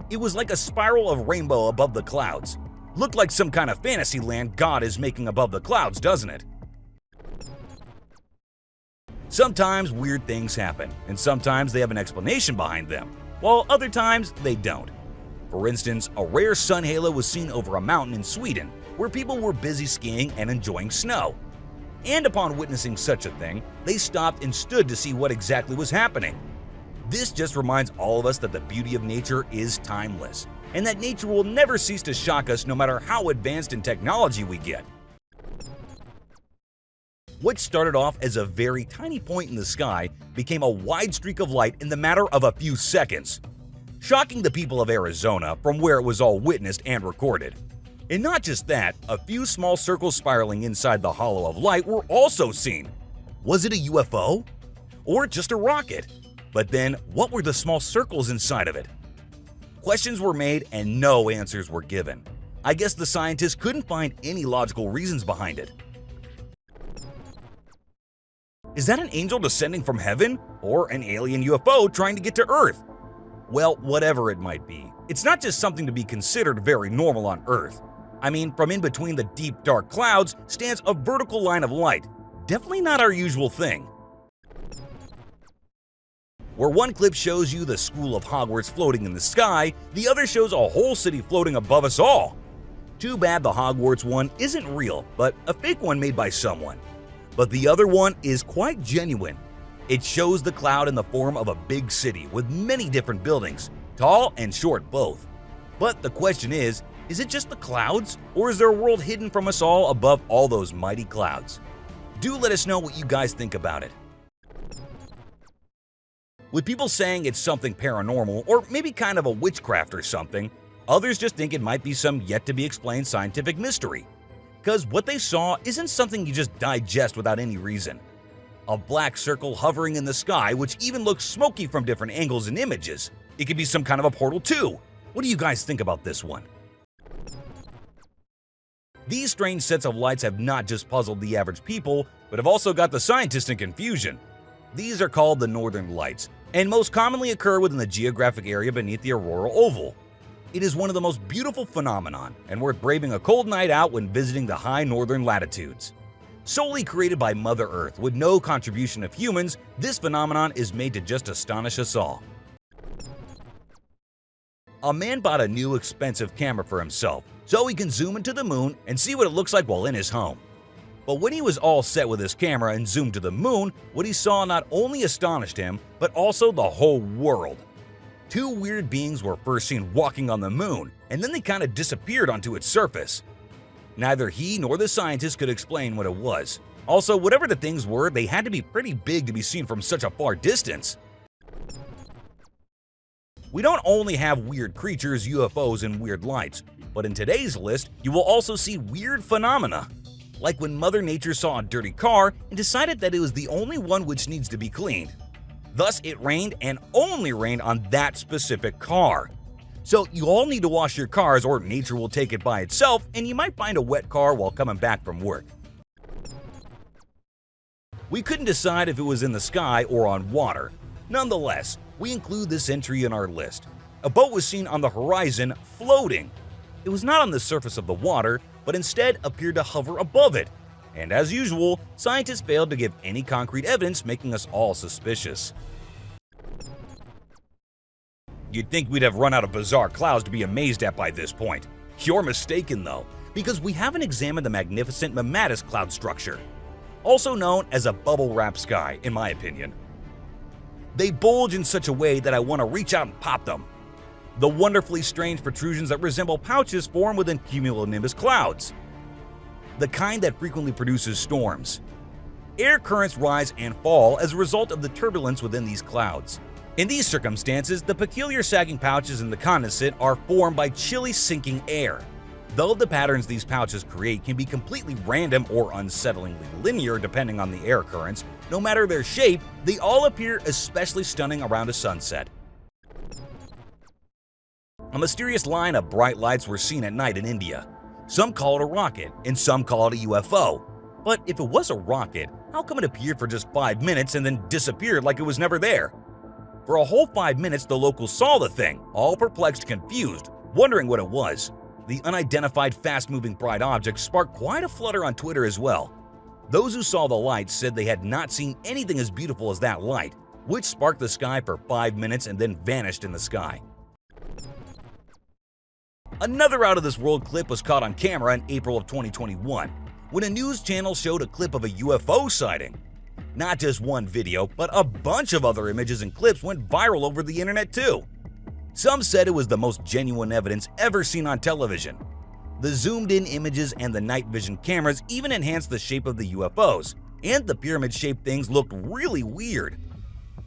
It was like a spiral of rainbow above the clouds. Looked like some kind of fantasy land God is making above the clouds, doesn't it? Sometimes weird things happen, and sometimes they have an explanation behind them, while other times they don't. For instance, a rare sun halo was seen over a mountain in Sweden, where people were busy skiing and enjoying snow. And upon witnessing such a thing, they stopped and stood to see what exactly was happening. This just reminds all of us that the beauty of nature is timeless, and that nature will never cease to shock us no matter how advanced in technology we get. What started off as a very tiny point in the sky became a wide streak of light in the matter of a few seconds, shocking the people of Arizona from where it was all witnessed and recorded. And not just that, a few small circles spiraling inside the hollow of light were also seen. Was it a UFO? Or just a rocket? But then, what were the small circles inside of it? Questions were made and no answers were given. I guess the scientists couldn't find any logical reasons behind it. Is that an angel descending from heaven? Or an alien UFO trying to get to Earth? Well, whatever it might be, it's not just something to be considered very normal on Earth. I mean, from in between the deep dark clouds stands a vertical line of light. Definitely not our usual thing. Where one clip shows you the school of Hogwarts floating in the sky, the other shows a whole city floating above us all. Too bad the Hogwarts one isn't real, but a fake one made by someone. But the other one is quite genuine. It shows the cloud in the form of a big city with many different buildings, tall and short both. But the question is it just the clouds, or is there a world hidden from us all above all those mighty clouds? Do let us know what you guys think about it. With people saying it's something paranormal, or maybe kind of a witchcraft or something, others just think it might be some yet-to-be-explained scientific mystery. Because what they saw isn't something you just digest without any reason. A black circle hovering in the sky which even looks smoky from different angles and images. It could be some kind of a portal too. What do you guys think about this one? These strange sets of lights have not just puzzled the average people, but have also got the scientists in confusion. These are called the Northern Lights, and most commonly occur within the geographic area beneath the auroral oval. It is one of the most beautiful phenomenon, and worth braving a cold night out when visiting the high northern latitudes. Solely created by Mother Earth with no contribution of humans, this phenomenon is made to just astonish us all. A man bought a new expensive camera for himself so he can zoom into the moon and see what it looks like while in his home. But when he was all set with his camera and zoomed to the moon, what he saw not only astonished him, but also the whole world. Two weird beings were first seen walking on the moon, and then they kind of disappeared onto its surface. Neither he nor the scientists could explain what it was. Also, whatever the things were, they had to be pretty big to be seen from such a far distance. We don't only have weird creatures, UFOs, and weird lights, but in today's list, you will also see weird phenomena. Like when Mother Nature saw a dirty car and decided that it was the only one which needs to be cleaned. Thus, it rained and only rained on that specific car. So you all need to wash your cars or nature will take it by itself and you might find a wet car while coming back from work. We couldn't decide if it was in the sky or on water. Nonetheless, we include this entry in our list. A boat was seen on the horizon floating. It was not on the surface of the water, but instead appeared to hover above it. And as usual, scientists failed to give any concrete evidence, making us all suspicious. You'd think we'd have run out of bizarre clouds to be amazed at by this point. You're mistaken though, because we haven't examined the magnificent mammatus cloud structure, also known as a bubble-wrap sky, in my opinion. They bulge in such a way that I want to reach out and pop them. The wonderfully strange protrusions that resemble pouches form within cumulonimbus clouds, the kind that frequently produces storms. Air currents rise and fall as a result of the turbulence within these clouds. In these circumstances, the peculiar sagging pouches in the condensate are formed by chilly sinking air. Though the patterns these pouches create can be completely random or unsettlingly linear depending on the air currents, no matter their shape, they all appear especially stunning around a sunset. A mysterious line of bright lights were seen at night in India. Some call it a rocket, and some call it a UFO. But if it was a rocket, how come it appeared for just 5 minutes and then disappeared like it was never there? For a whole 5 minutes, the locals saw the thing, all perplexed, confused, wondering what it was. The unidentified, fast-moving bright object sparked quite a flutter on Twitter as well. Those who saw the light said they had not seen anything as beautiful as that light, which sparked the sky for 5 minutes and then vanished in the sky. Another out-of-this-world clip was caught on camera in April of 2021, when a news channel showed a clip of a UFO sighting. Not just one video, but a bunch of other images and clips went viral over the internet too. Some said it was the most genuine evidence ever seen on television. The zoomed-in images and the night vision cameras even enhanced the shape of the UFOs, and the pyramid-shaped things looked really weird.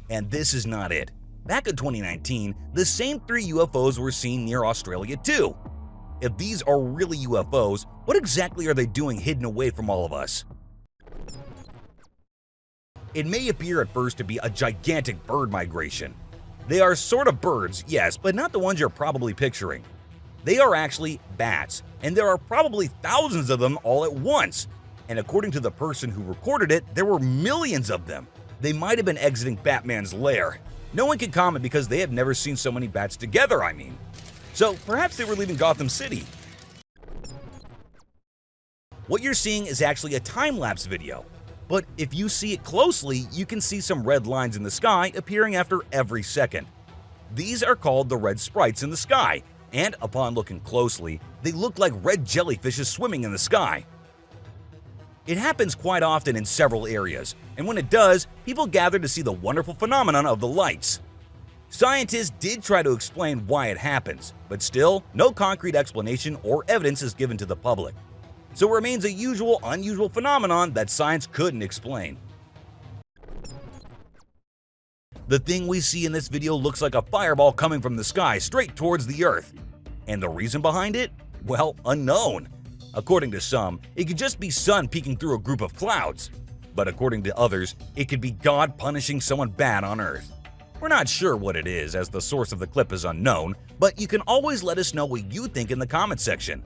And this is not it. Back in 2019, the same 3 UFOs were seen near Australia too. If these are really UFOs, what exactly are they doing hidden away from all of us? It may appear at first to be a gigantic bird migration. They are sort of birds, yes, but not the ones you're probably picturing. They are actually bats, and there are probably thousands of them all at once. And according to the person who recorded it, there were millions of them. They might have been exiting Batman's lair. No one can comment because they have never seen so many bats together, I mean. So perhaps they were leaving Gotham City. What you're seeing is actually a time-lapse video. But if you see it closely, you can see some red lines in the sky appearing after every second. These are called the red sprites in the sky, and upon looking closely, they look like red jellyfishes swimming in the sky. It happens quite often in several areas, and when it does, people gather to see the wonderful phenomenon of the lights. Scientists did try to explain why it happens, but still, no concrete explanation or evidence is given to the public. So it remains a unusual phenomenon that science couldn't explain. The thing we see in this video looks like a fireball coming from the sky straight towards the Earth. And the reason behind it? Well, unknown. According to some, it could just be sun peeking through a group of clouds. But according to others, it could be God punishing someone bad on Earth. We're not sure what it is, as the source of the clip is unknown, but you can always let us know what you think in the comment section.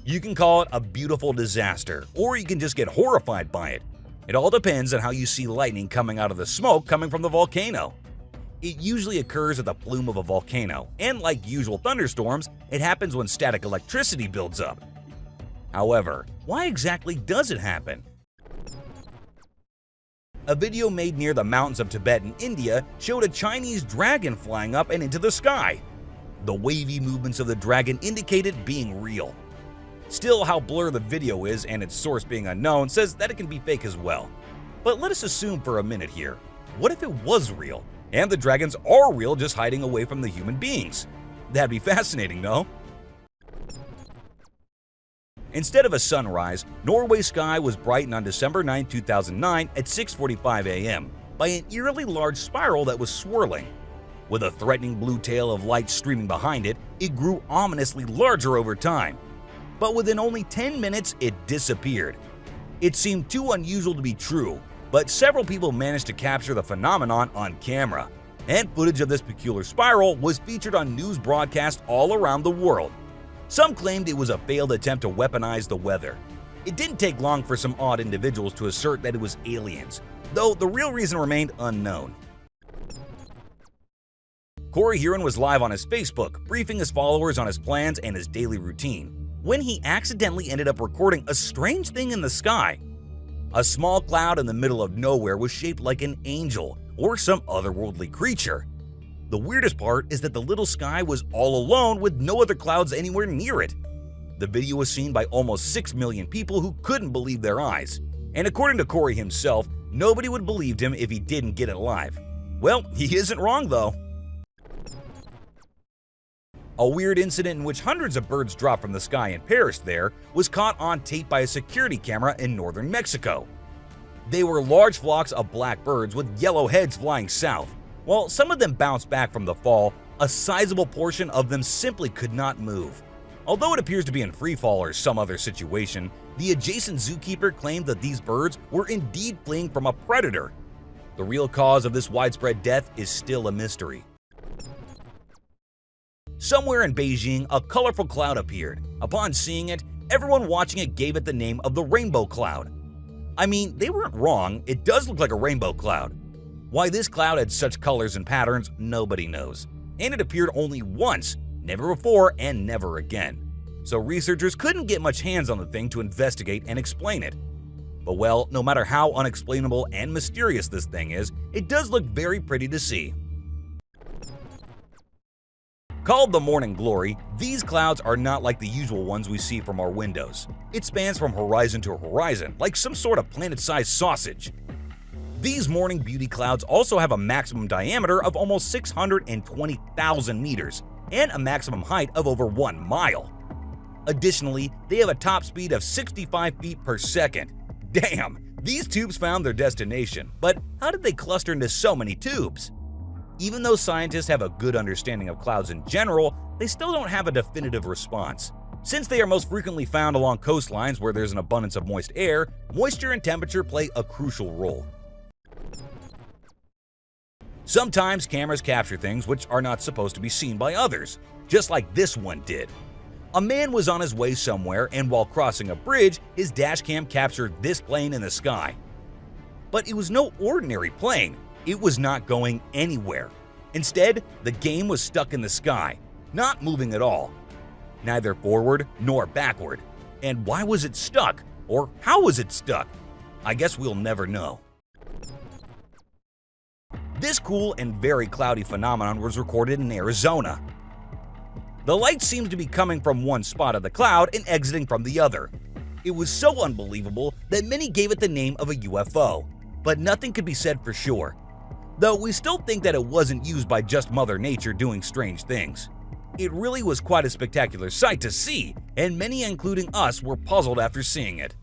You can call it a beautiful disaster, or you can just get horrified by it. It all depends on how you see lightning coming out of the smoke coming from the volcano. It usually occurs at the plume of a volcano, and like usual thunderstorms, it happens when static electricity builds up. However, why exactly does it happen? A video made near the mountains of Tibet in India showed a Chinese dragon flying up and into the sky. The wavy movements of the dragon indicated being real. Still, how blurred the video is and its source being unknown says that it can be fake as well. But let us assume for a minute here, what if it was real, and the dragons are real just hiding away from the human beings? That'd be fascinating, no? Instead of a sunrise, Norway's sky was brightened on December 9, 2009 at 6:45 a.m. by an eerily large spiral that was swirling. With a threatening blue tail of light streaming behind it, it grew ominously larger over time. But within only 10 minutes, it disappeared. It seemed too unusual to be true, but several people managed to capture the phenomenon on camera, and footage of this peculiar spiral was featured on news broadcasts all around the world. Some claimed it was a failed attempt to weaponize the weather. It didn't take long for some odd individuals to assert that it was aliens, though the real reason remained unknown. Corey Heron was live on his Facebook, briefing his followers on his plans and his daily routine, when he accidentally ended up recording a strange thing in the sky. A small cloud in the middle of nowhere was shaped like an angel or some otherworldly creature. The weirdest part is that the little sky was all alone with no other clouds anywhere near it. The video was seen by almost 6 million people who couldn't believe their eyes. And according to Corey himself, nobody would have believed him if he didn't get it live. Well, he isn't wrong though. A weird incident in which hundreds of birds dropped from the sky and perished there was caught on tape by a security camera in northern Mexico. They were large flocks of black birds with yellow heads flying south. While some of them bounced back from the fall, a sizable portion of them simply could not move. Although it appears to be in free fall or some other situation, the adjacent zookeeper claimed that these birds were indeed fleeing from a predator. The real cause of this widespread death is still a mystery. Somewhere in Beijing, a colorful cloud appeared. Upon seeing it, everyone watching it gave it the name of the rainbow cloud. I mean, they weren't wrong, it does look like a rainbow cloud. Why this cloud had such colors and patterns, nobody knows. And it appeared only once, never before and never again. So researchers couldn't get much hands on the thing to investigate and explain it. But well, no matter how unexplainable and mysterious this thing is, it does look very pretty to see. Called the morning glory, these clouds are not like the usual ones we see from our windows. It spans from horizon to horizon, like some sort of planet-sized sausage. These morning beauty clouds also have a maximum diameter of almost 620,000 meters and a maximum height of over 1 mile. Additionally, they have a top speed of 65 feet per second. Damn, these tubes found their destination, but how did they cluster into so many tubes? Even though scientists have a good understanding of clouds in general, they still don't have a definitive response. Since they are most frequently found along coastlines where there's an abundance of moist air, moisture and temperature play a crucial role. Sometimes cameras capture things which are not supposed to be seen by others, just like this one did. A man was on his way somewhere, and while crossing a bridge, his dashcam captured this plane in the sky. But it was no ordinary plane. It was not going anywhere. Instead, the game was stuck in the sky, not moving at all. Neither forward nor backward. And why was it stuck? Or how was it stuck? I guess we'll never know. This cool and very cloudy phenomenon was recorded in Arizona. The light seemed to be coming from one spot of the cloud and exiting from the other. It was so unbelievable that many gave it the name of a UFO, but nothing could be said for sure. Though we still think that it wasn't used by just Mother Nature doing strange things. It really was quite a spectacular sight to see, and many including us were puzzled after seeing it.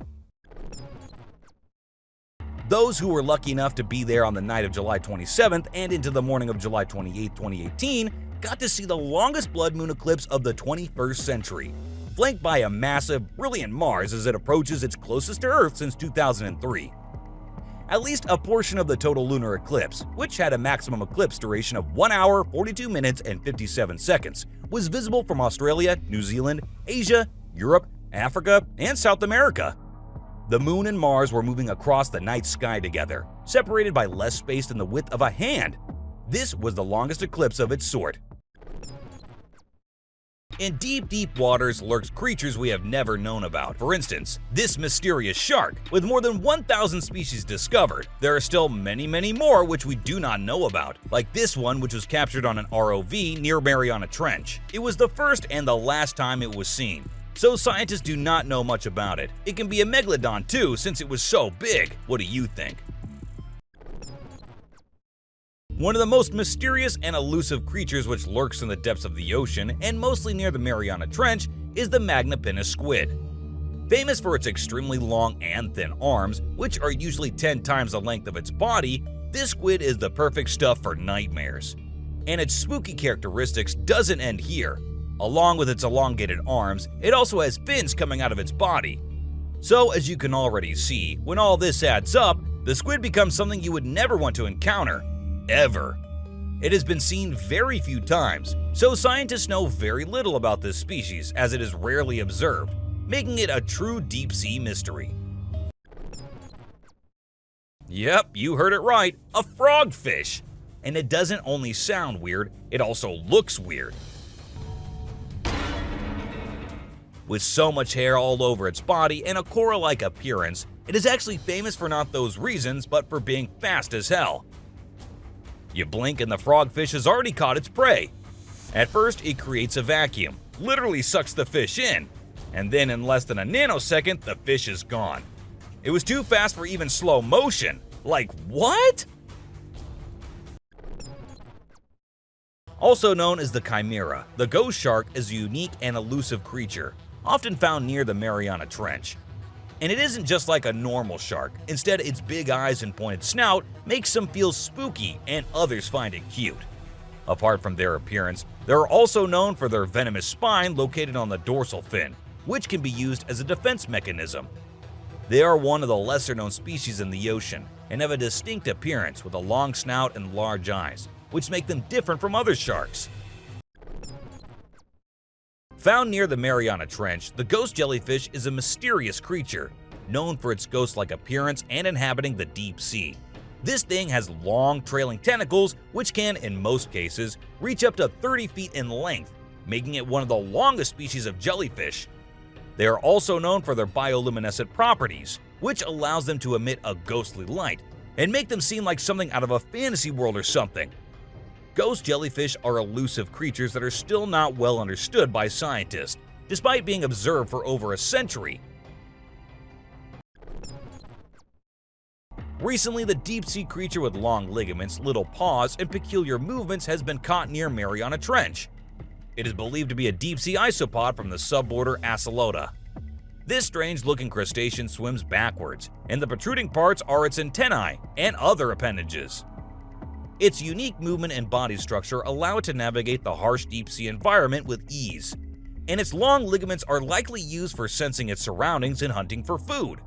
Those who were lucky enough to be there on the night of July 27th and into the morning of July 28, 2018, got to see the longest blood moon eclipse of the 21st century, flanked by a massive, brilliant Mars as it approaches its closest to Earth since 2003. At least a portion of the total lunar eclipse, which had a maximum eclipse duration of 1 hour, 42 minutes, and 57 seconds, was visible from Australia, New Zealand, Asia, Europe, Africa, and South America. The Moon and Mars were moving across the night sky together, separated by less space than the width of a hand. This was the longest eclipse of its sort. In deep waters lurks creatures we have never known about. For instance, this mysterious shark. With more than 1,000 species discovered, there are still many more which we do not know about, like this one which was captured on an ROV near Mariana Trench. It was the first and the last time it was seen, so scientists do not know much about it. It can be a megalodon too, since it was so big. What do you think? One of the most mysterious and elusive creatures which lurks in the depths of the ocean, and mostly near the Mariana Trench, is the Magnapinna squid. Famous for its extremely long and thin arms, which are usually 10 times the length of its body, this squid is the perfect stuff for nightmares. And its spooky characteristics doesn't end here. Along with its elongated arms, it also has fins coming out of its body. So as you can already see, when all this adds up, the squid becomes something you would never want to encounter. Ever. It has been seen very few times, so scientists know very little about this species as it is rarely observed, making it a true deep-sea mystery. Yep, you heard it right, a frogfish! And it doesn't only sound weird, it also looks weird. With so much hair all over its body and a coral-like appearance, it is actually famous for not those reasons, but for being fast as hell. You blink and the frogfish has already caught its prey. At first, it creates a vacuum, literally sucks the fish in, and then in less than a nanosecond, the fish is gone. It was too fast for even slow motion. Like, what? Also known as the chimera, the ghost shark is a unique and elusive creature, often found near the Mariana Trench. And it isn't just like a normal shark. Instead, its big eyes and pointed snout makes some feel spooky and others find it cute. Apart from their appearance, they are also known for their venomous spine located on the dorsal fin, which can be used as a defense mechanism. They are one of the lesser-known species in the ocean and have a distinct appearance with a long snout and large eyes, which make them different from other sharks. Found near the Mariana Trench, the ghost jellyfish is a mysterious creature, known for its ghost-like appearance and inhabiting the deep sea. This thing has long, trailing tentacles which can, in most cases, reach up to 30 feet in length, making it one of the longest species of jellyfish. They are also known for their bioluminescent properties, which allows them to emit a ghostly light and make them seem like something out of a fantasy world or something. Ghost jellyfish are elusive creatures that are still not well understood by scientists, despite being observed for over a century. Recently, the deep-sea creature with long ligaments, little paws, and peculiar movements has been caught near Mariana Trench. It is believed to be a deep-sea isopod from the suborder Acelota. This strange-looking crustacean swims backwards, and the protruding parts are its antennae and other appendages. Its unique movement and body structure allow it to navigate the harsh deep-sea environment with ease, and its long ligaments are likely used for sensing its surroundings and hunting for food.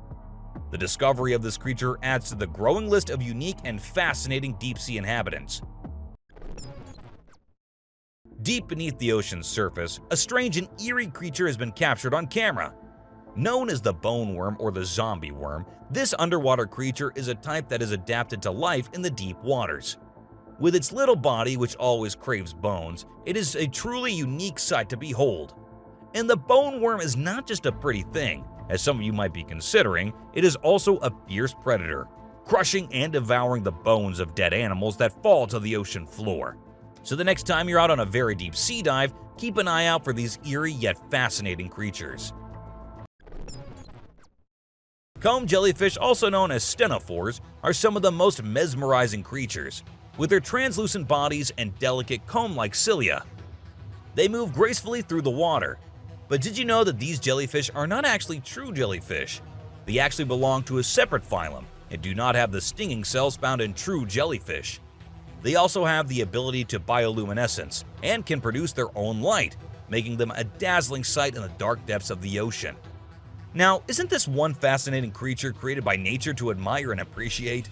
The discovery of this creature adds to the growing list of unique and fascinating deep-sea inhabitants. Deep beneath the ocean's surface, a strange and eerie creature has been captured on camera. Known as the bone worm or the zombie worm, this underwater creature is a type that is adapted to life in the deep waters. With its little body, which always craves bones, it is a truly unique sight to behold. And the bone worm is not just a pretty thing, as some of you might be considering, it is also a fierce predator, crushing and devouring the bones of dead animals that fall to the ocean floor. So the next time you're out on a very deep sea dive, keep an eye out for these eerie yet fascinating creatures. Comb jellyfish, also known as stenophores, are some of the most mesmerizing creatures, with their translucent bodies and delicate comb-like cilia. They move gracefully through the water. But did you know that these jellyfish are not actually true jellyfish? They actually belong to a separate phylum and do not have the stinging cells found in true jellyfish. They also have the ability to bioluminescence and can produce their own light, making them a dazzling sight in the dark depths of the ocean. Now, isn't this one fascinating creature created by nature to admire and appreciate?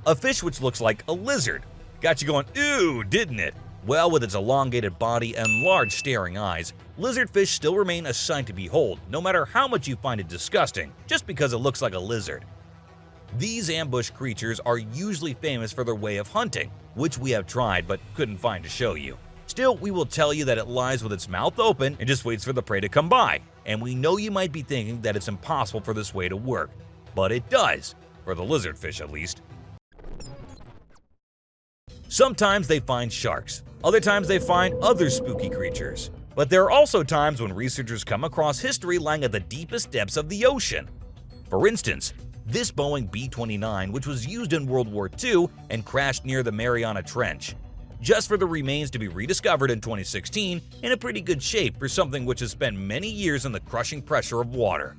A fish which looks like a lizard. Got you going, ooh, didn't it? Well, with its elongated body and large staring eyes, lizardfish still remain a sight to behold, no matter how much you find it disgusting, just because it looks like a lizard. These ambush creatures are usually famous for their way of hunting, which we have tried but couldn't find to show you. Still, we will tell you that it lies with its mouth open and just waits for the prey to come by. And we know you might be thinking that it's impossible for this way to work, but it does, for the lizardfish at least. Sometimes they find sharks, other times they find other spooky creatures. But there are also times when researchers come across history lying at the deepest depths of the ocean. For instance, this Boeing B-29, which was used in World War II and crashed near the Mariana Trench, just for the remains to be rediscovered in 2016 in a pretty good shape for something which has spent many years in the crushing pressure of water.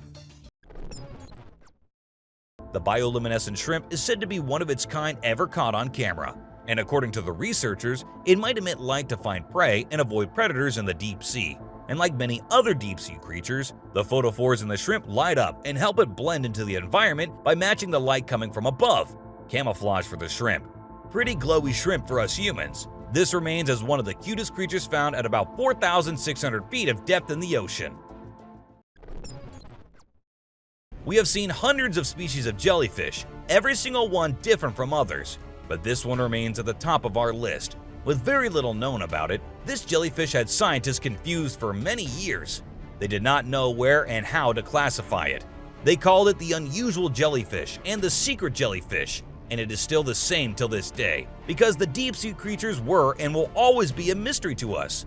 The bioluminescent shrimp is said to be one of its kind ever caught on camera, and according to the researchers, it might emit light to find prey and avoid predators in the deep sea. And like many other deep-sea creatures, the photophores in the shrimp light up and help it blend into the environment by matching the light coming from above. Camouflage for the shrimp. Pretty glowy shrimp for us humans. This remains as one of the cutest creatures found at about 4,600 feet of depth in the ocean. We have seen hundreds of species of jellyfish, every single one different from others, but this one remains at the top of our list. With very little known about it, this jellyfish had scientists confused for many years. They did not know where and how to classify it. They called it the unusual jellyfish and the secret jellyfish, and it is still the same till this day, because the deep-sea creatures were and will always be a mystery to us.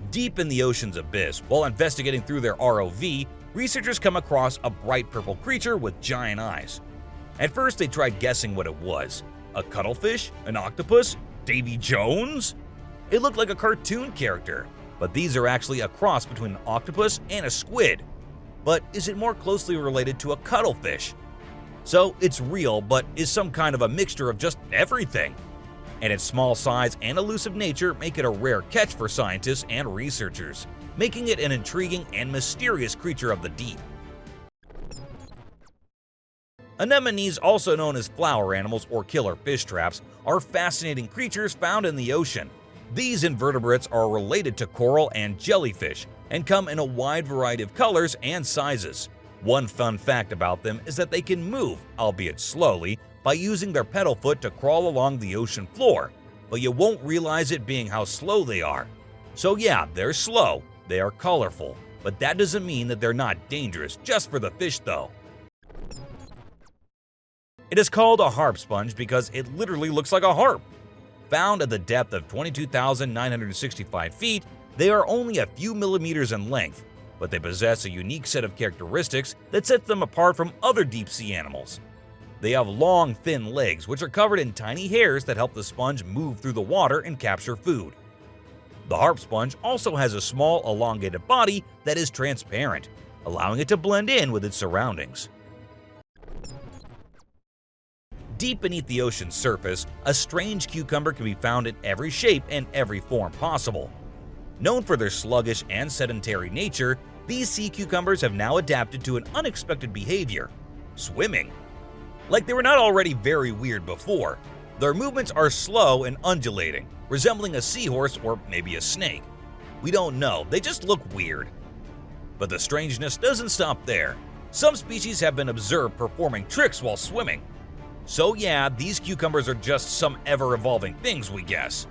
Deep in the ocean's abyss, while investigating through their ROV, researchers come across a bright purple creature with giant eyes. At first they tried guessing what it was. A cuttlefish? An octopus? Davy Jones? It looked like a cartoon character, but these are actually a cross between an octopus and a squid. But is it more closely related to a cuttlefish? So it's real, but is some kind of a mixture of just everything. And its small size and elusive nature make it a rare catch for scientists and researchers, making it an intriguing and mysterious creature of the deep. Anemones, also known as flower animals or killer fish traps, are fascinating creatures found in the ocean. These invertebrates are related to coral and jellyfish and come in a wide variety of colors and sizes. One fun fact about them is that they can move, albeit slowly, by using their pedal foot to crawl along the ocean floor, but you won't realize it being how slow they are. So yeah, they're slow, they are colorful, but that doesn't mean that they're not dangerous just for the fish though. It is called a harp sponge because it literally looks like a harp. Found at the depth of 22,965 feet, they are only a few millimeters in length, but they possess a unique set of characteristics that sets them apart from other deep-sea animals. They have long, thin legs which are covered in tiny hairs that help the sponge move through the water and capture food. The harp sponge also has a small, elongated body that is transparent, allowing it to blend in with its surroundings. Deep beneath the ocean's surface, a strange cucumber can be found in every shape and every form possible. Known for their sluggish and sedentary nature, these sea cucumbers have now adapted to an unexpected behavior: swimming. Like they were not already very weird before, their movements are slow and undulating, resembling a seahorse or maybe a snake. We don't know, they just look weird. But the strangeness doesn't stop there. Some species have been observed performing tricks while swimming. So yeah, these cucumbers are just some ever-evolving things, we guess.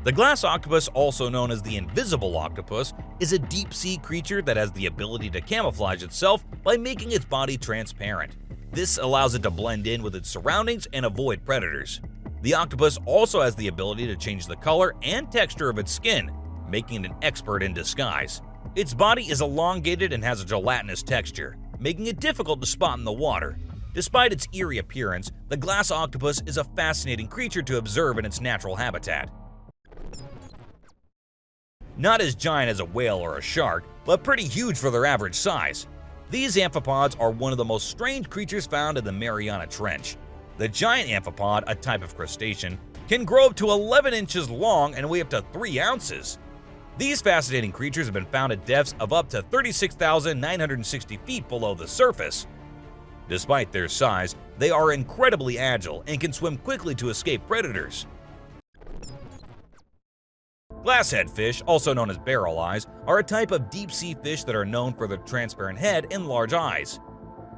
The glass octopus, also known as the invisible octopus, is a deep-sea creature that has the ability to camouflage itself by making its body transparent. This allows it to blend in with its surroundings and avoid predators. The octopus also has the ability to change the color and texture of its skin, making it an expert in disguise. Its body is elongated and has a gelatinous texture, making it difficult to spot in the water. Despite its eerie appearance, the glass octopus is a fascinating creature to observe in its natural habitat. Not as giant as a whale or a shark, but pretty huge for their average size. These amphipods are one of the most strange creatures found in the Mariana Trench. The giant amphipod, a type of crustacean, can grow up to 11 inches long and weigh up to 3 ounces. These fascinating creatures have been found at depths of up to 36,960 feet below the surface. Despite their size, they are incredibly agile and can swim quickly to escape predators. Glasshead fish, also known as barrel eyes, are a type of deep-sea fish that are known for their transparent head and large eyes.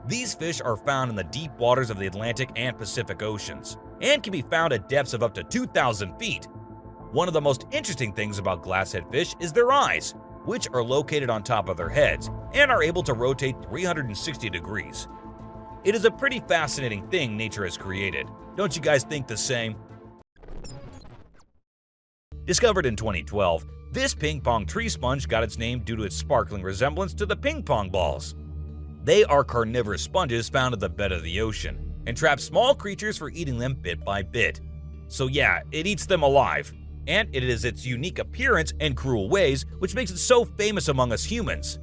These fish are found in the deep waters of the Atlantic and Pacific Oceans. and can be found at depths of up to 2,000 feet. One of the most interesting things about glasshead fish is their eyes, which are located on top of their heads and are able to rotate 360 degrees. It is a pretty fascinating thing nature has created. Don't you guys think the same? Discovered in 2012, this ping pong tree sponge got its name due to its sparkling resemblance to the ping pong balls. They are carnivorous sponges found at the bed of the ocean and trap small creatures for eating them bit by bit. So yeah, it eats them alive, and it is its unique appearance and cruel ways which makes it so famous among us humans.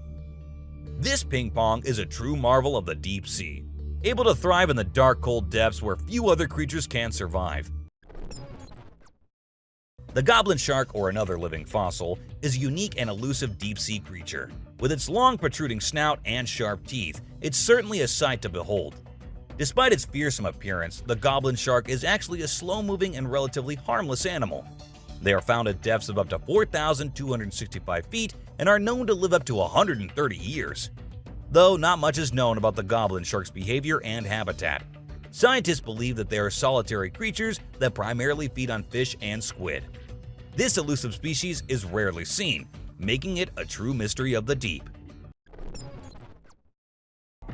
This ping pong is a true marvel of the deep sea, able to thrive in the dark, cold depths where few other creatures can survive. The goblin shark, or another living fossil, is a unique and elusive deep-sea creature. With its long protruding snout and sharp teeth, it's certainly a sight to behold. Despite its fearsome appearance, the goblin shark is actually a slow-moving and relatively harmless animal. They are found at depths of up to 4,265 feet and are known to live up to 130 years. Though not much is known about the goblin shark's behavior and habitat. Scientists believe that they are solitary creatures that primarily feed on fish and squid. This elusive species is rarely seen, making it a true mystery of the deep.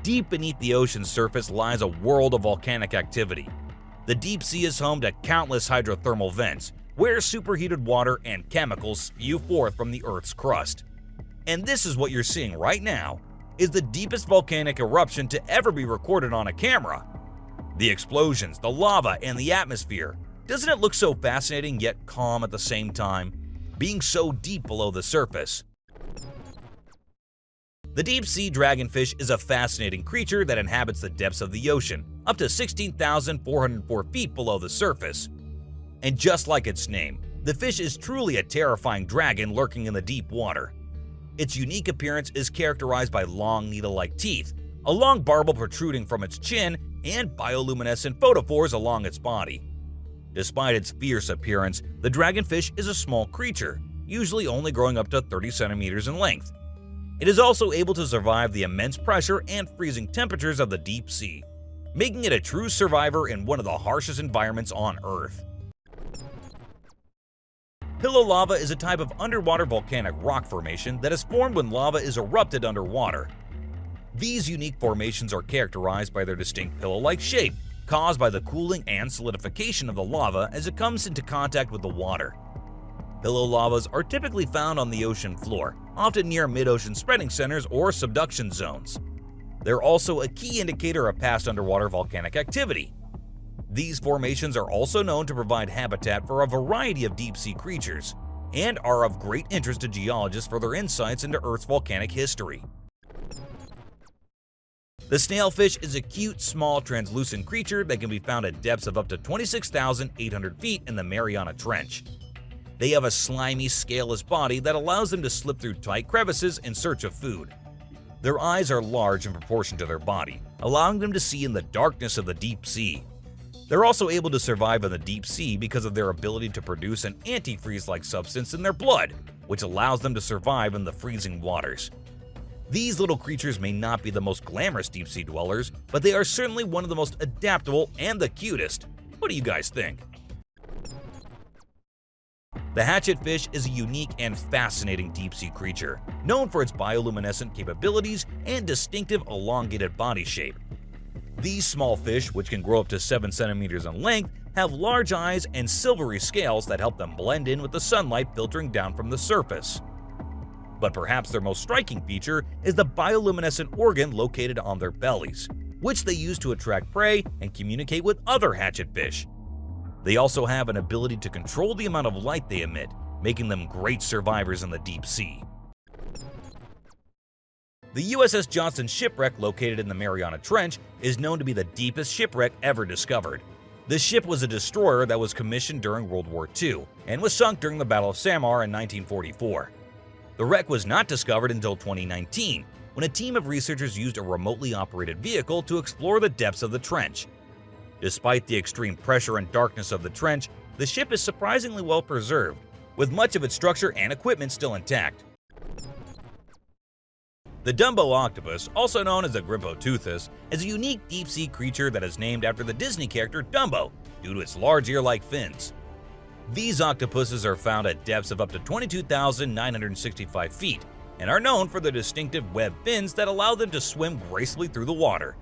Deep beneath the ocean's surface lies a world of volcanic activity. The deep sea is home to countless hydrothermal vents, where superheated water and chemicals spew forth from the Earth's crust. And this is what you're seeing right now, is the deepest volcanic eruption to ever be recorded on a camera. The explosions, the lava, and the atmosphere. Doesn't it look so fascinating yet calm at the same time, being so deep below the surface? The deep-sea dragonfish is a fascinating creature that inhabits the depths of the ocean, up to 16,404 feet below the surface. And just like its name, the fish is truly a terrifying dragon lurking in the deep water. Its unique appearance is characterized by long needle-like teeth, a long barbel protruding from its chin, and bioluminescent photophores along its body. Despite its fierce appearance, the dragonfish is a small creature, usually only growing up to 30 centimeters in length. It is also able to survive the immense pressure and freezing temperatures of the deep sea, making it a true survivor in one of the harshest environments on Earth. Pillow lava is a type of underwater volcanic rock formation that is formed when lava is erupted underwater. These unique formations are characterized by their distinct pillow-like shape, caused by the cooling and solidification of the lava as it comes into contact with the water. Pillow lavas are typically found on the ocean floor, often near mid-ocean spreading centers or subduction zones. They're also a key indicator of past underwater volcanic activity. These formations are also known to provide habitat for a variety of deep-sea creatures, and are of great interest to geologists for their insights into Earth's volcanic history. The snailfish is a cute, small, translucent creature that can be found at depths of up to 26,800 feet in the Mariana Trench. They have a slimy, scaleless body that allows them to slip through tight crevices in search of food. Their eyes are large in proportion to their body, allowing them to see in the darkness of the deep sea. They're also able to survive in the deep sea because of their ability to produce an antifreeze-like substance in their blood, which allows them to survive in the freezing waters. These little creatures may not be the most glamorous deep-sea dwellers, but they are certainly one of the most adaptable and the cutest. What do you guys think? The hatchetfish is a unique and fascinating deep-sea creature, known for its bioluminescent capabilities and distinctive elongated body shape. These small fish, which can grow up to 7 centimeters in length, have large eyes and silvery scales that help them blend in with the sunlight filtering down from the surface. But perhaps their most striking feature is the bioluminescent organ located on their bellies, which they use to attract prey and communicate with other hatchetfish. They also have an ability to control the amount of light they emit, making them great survivors in the deep sea. The USS Johnston shipwreck located in the Mariana Trench is known to be the deepest shipwreck ever discovered. This ship was a destroyer that was commissioned during World War II and was sunk during the Battle of Samar in 1944. The wreck was not discovered until 2019, when a team of researchers used a remotely operated vehicle to explore the depths of the trench. Despite the extreme pressure and darkness of the trench, the ship is surprisingly well preserved, with much of its structure and equipment still intact. The Dumbo octopus, also known as the Grimpoteuthis, is a unique deep-sea creature that is named after the Disney character Dumbo due to its large ear-like fins. These octopuses are found at depths of up to 22,965 feet and are known for their distinctive webbed fins that allow them to swim gracefully through the water.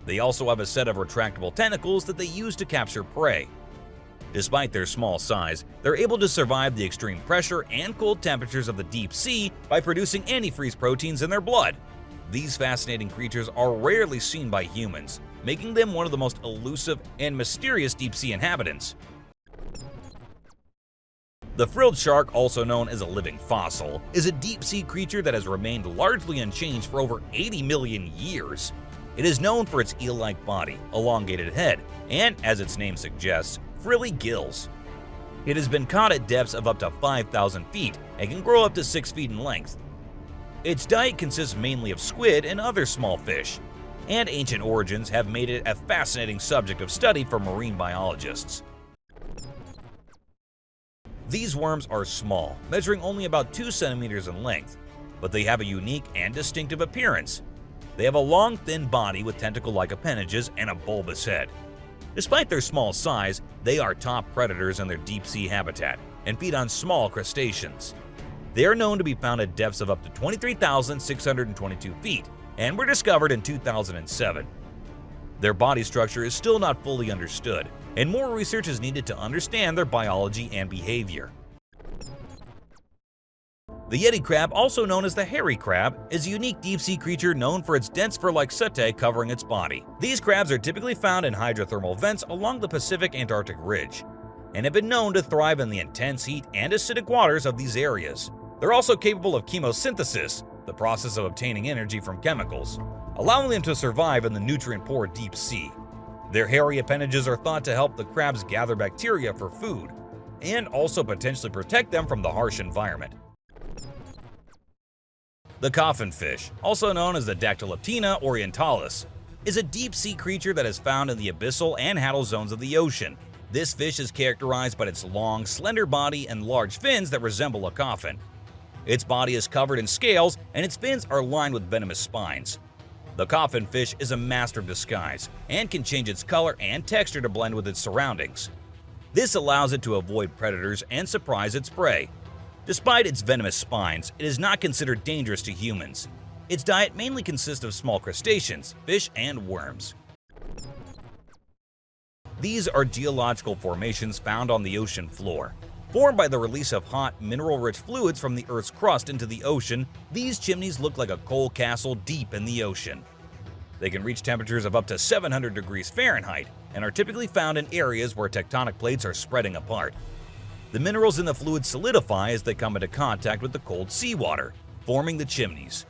They also have a set of retractable tentacles that they use to capture prey. Despite their small size, they're able to survive the extreme pressure and cold temperatures of the deep sea by producing antifreeze proteins in their blood. These fascinating creatures are rarely seen by humans, making them one of the most elusive and mysterious deep-sea inhabitants. The frilled shark, also known as a living fossil, is a deep-sea creature that has remained largely unchanged for over 80 million years. It is known for its eel-like body, elongated head, and, as its name suggests, frilly gills. It has been caught at depths of up to 5,000 feet and can grow up to 6 feet in length. Its diet consists mainly of squid and other small fish, and ancient origins have made it a fascinating subject of study for marine biologists. These worms are small, measuring only about 2 centimeters in length, but they have a unique and distinctive appearance. They have a long, thin body with tentacle-like appendages and a bulbous head. Despite their small size, they are top predators in their deep-sea habitat and feed on small crustaceans. They are known to be found at depths of up to 23,622 feet and were discovered in 2007. Their body structure is still not fully understood, and more research is needed to understand their biology and behavior. The Yeti crab, also known as the hairy crab, is a unique deep-sea creature known for its dense fur-like setae covering its body. These crabs are typically found in hydrothermal vents along the Pacific Antarctic Ridge, and have been known to thrive in the intense heat and acidic waters of these areas. They're also capable of chemosynthesis, the process of obtaining energy from chemicals, allowing them to survive in the nutrient-poor deep sea. Their hairy appendages are thought to help the crabs gather bacteria for food, and also potentially protect them from the harsh environment. The coffin fish, also known as the Dactyleptina orientalis, is a deep-sea creature that is found in the abyssal and hadal zones of the ocean. This fish is characterized by its long, slender body and large fins that resemble a coffin. Its body is covered in scales, and its fins are lined with venomous spines. The coffin fish is a master of disguise and can change its color and texture to blend with its surroundings. This allows it to avoid predators and surprise its prey. Despite its venomous spines, it is not considered dangerous to humans. Its diet mainly consists of small crustaceans, fish, and worms. These are geological formations found on the ocean floor. Formed by the release of hot, mineral-rich fluids from the Earth's crust into the ocean, these chimneys look like a coal castle deep in the ocean. They can reach temperatures of up to 700 degrees Fahrenheit and are typically found in areas where tectonic plates are spreading apart. The minerals in the fluid solidify as they come into contact with the cold seawater, forming the chimneys.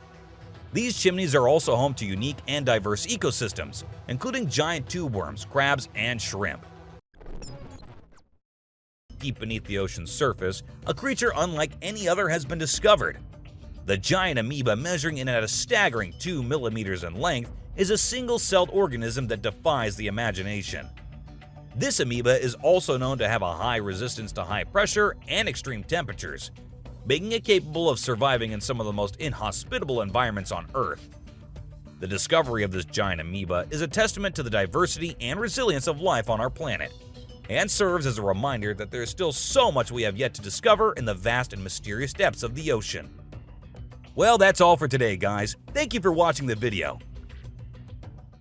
These chimneys are also home to unique and diverse ecosystems, including giant tube worms, crabs, and shrimp. Deep beneath the ocean's surface, a creature unlike any other has been discovered. The giant amoeba, measuring in at a staggering 2 millimeters in length, is a single-celled organism that defies the imagination. This amoeba is also known to have a high resistance to high pressure and extreme temperatures, making it capable of surviving in some of the most inhospitable environments on Earth. The discovery of this giant amoeba is a testament to the diversity and resilience of life on our planet, and serves as a reminder that there is still so much we have yet to discover in the vast and mysterious depths of the ocean. Well, that's all for today, guys. Thank you for watching the video.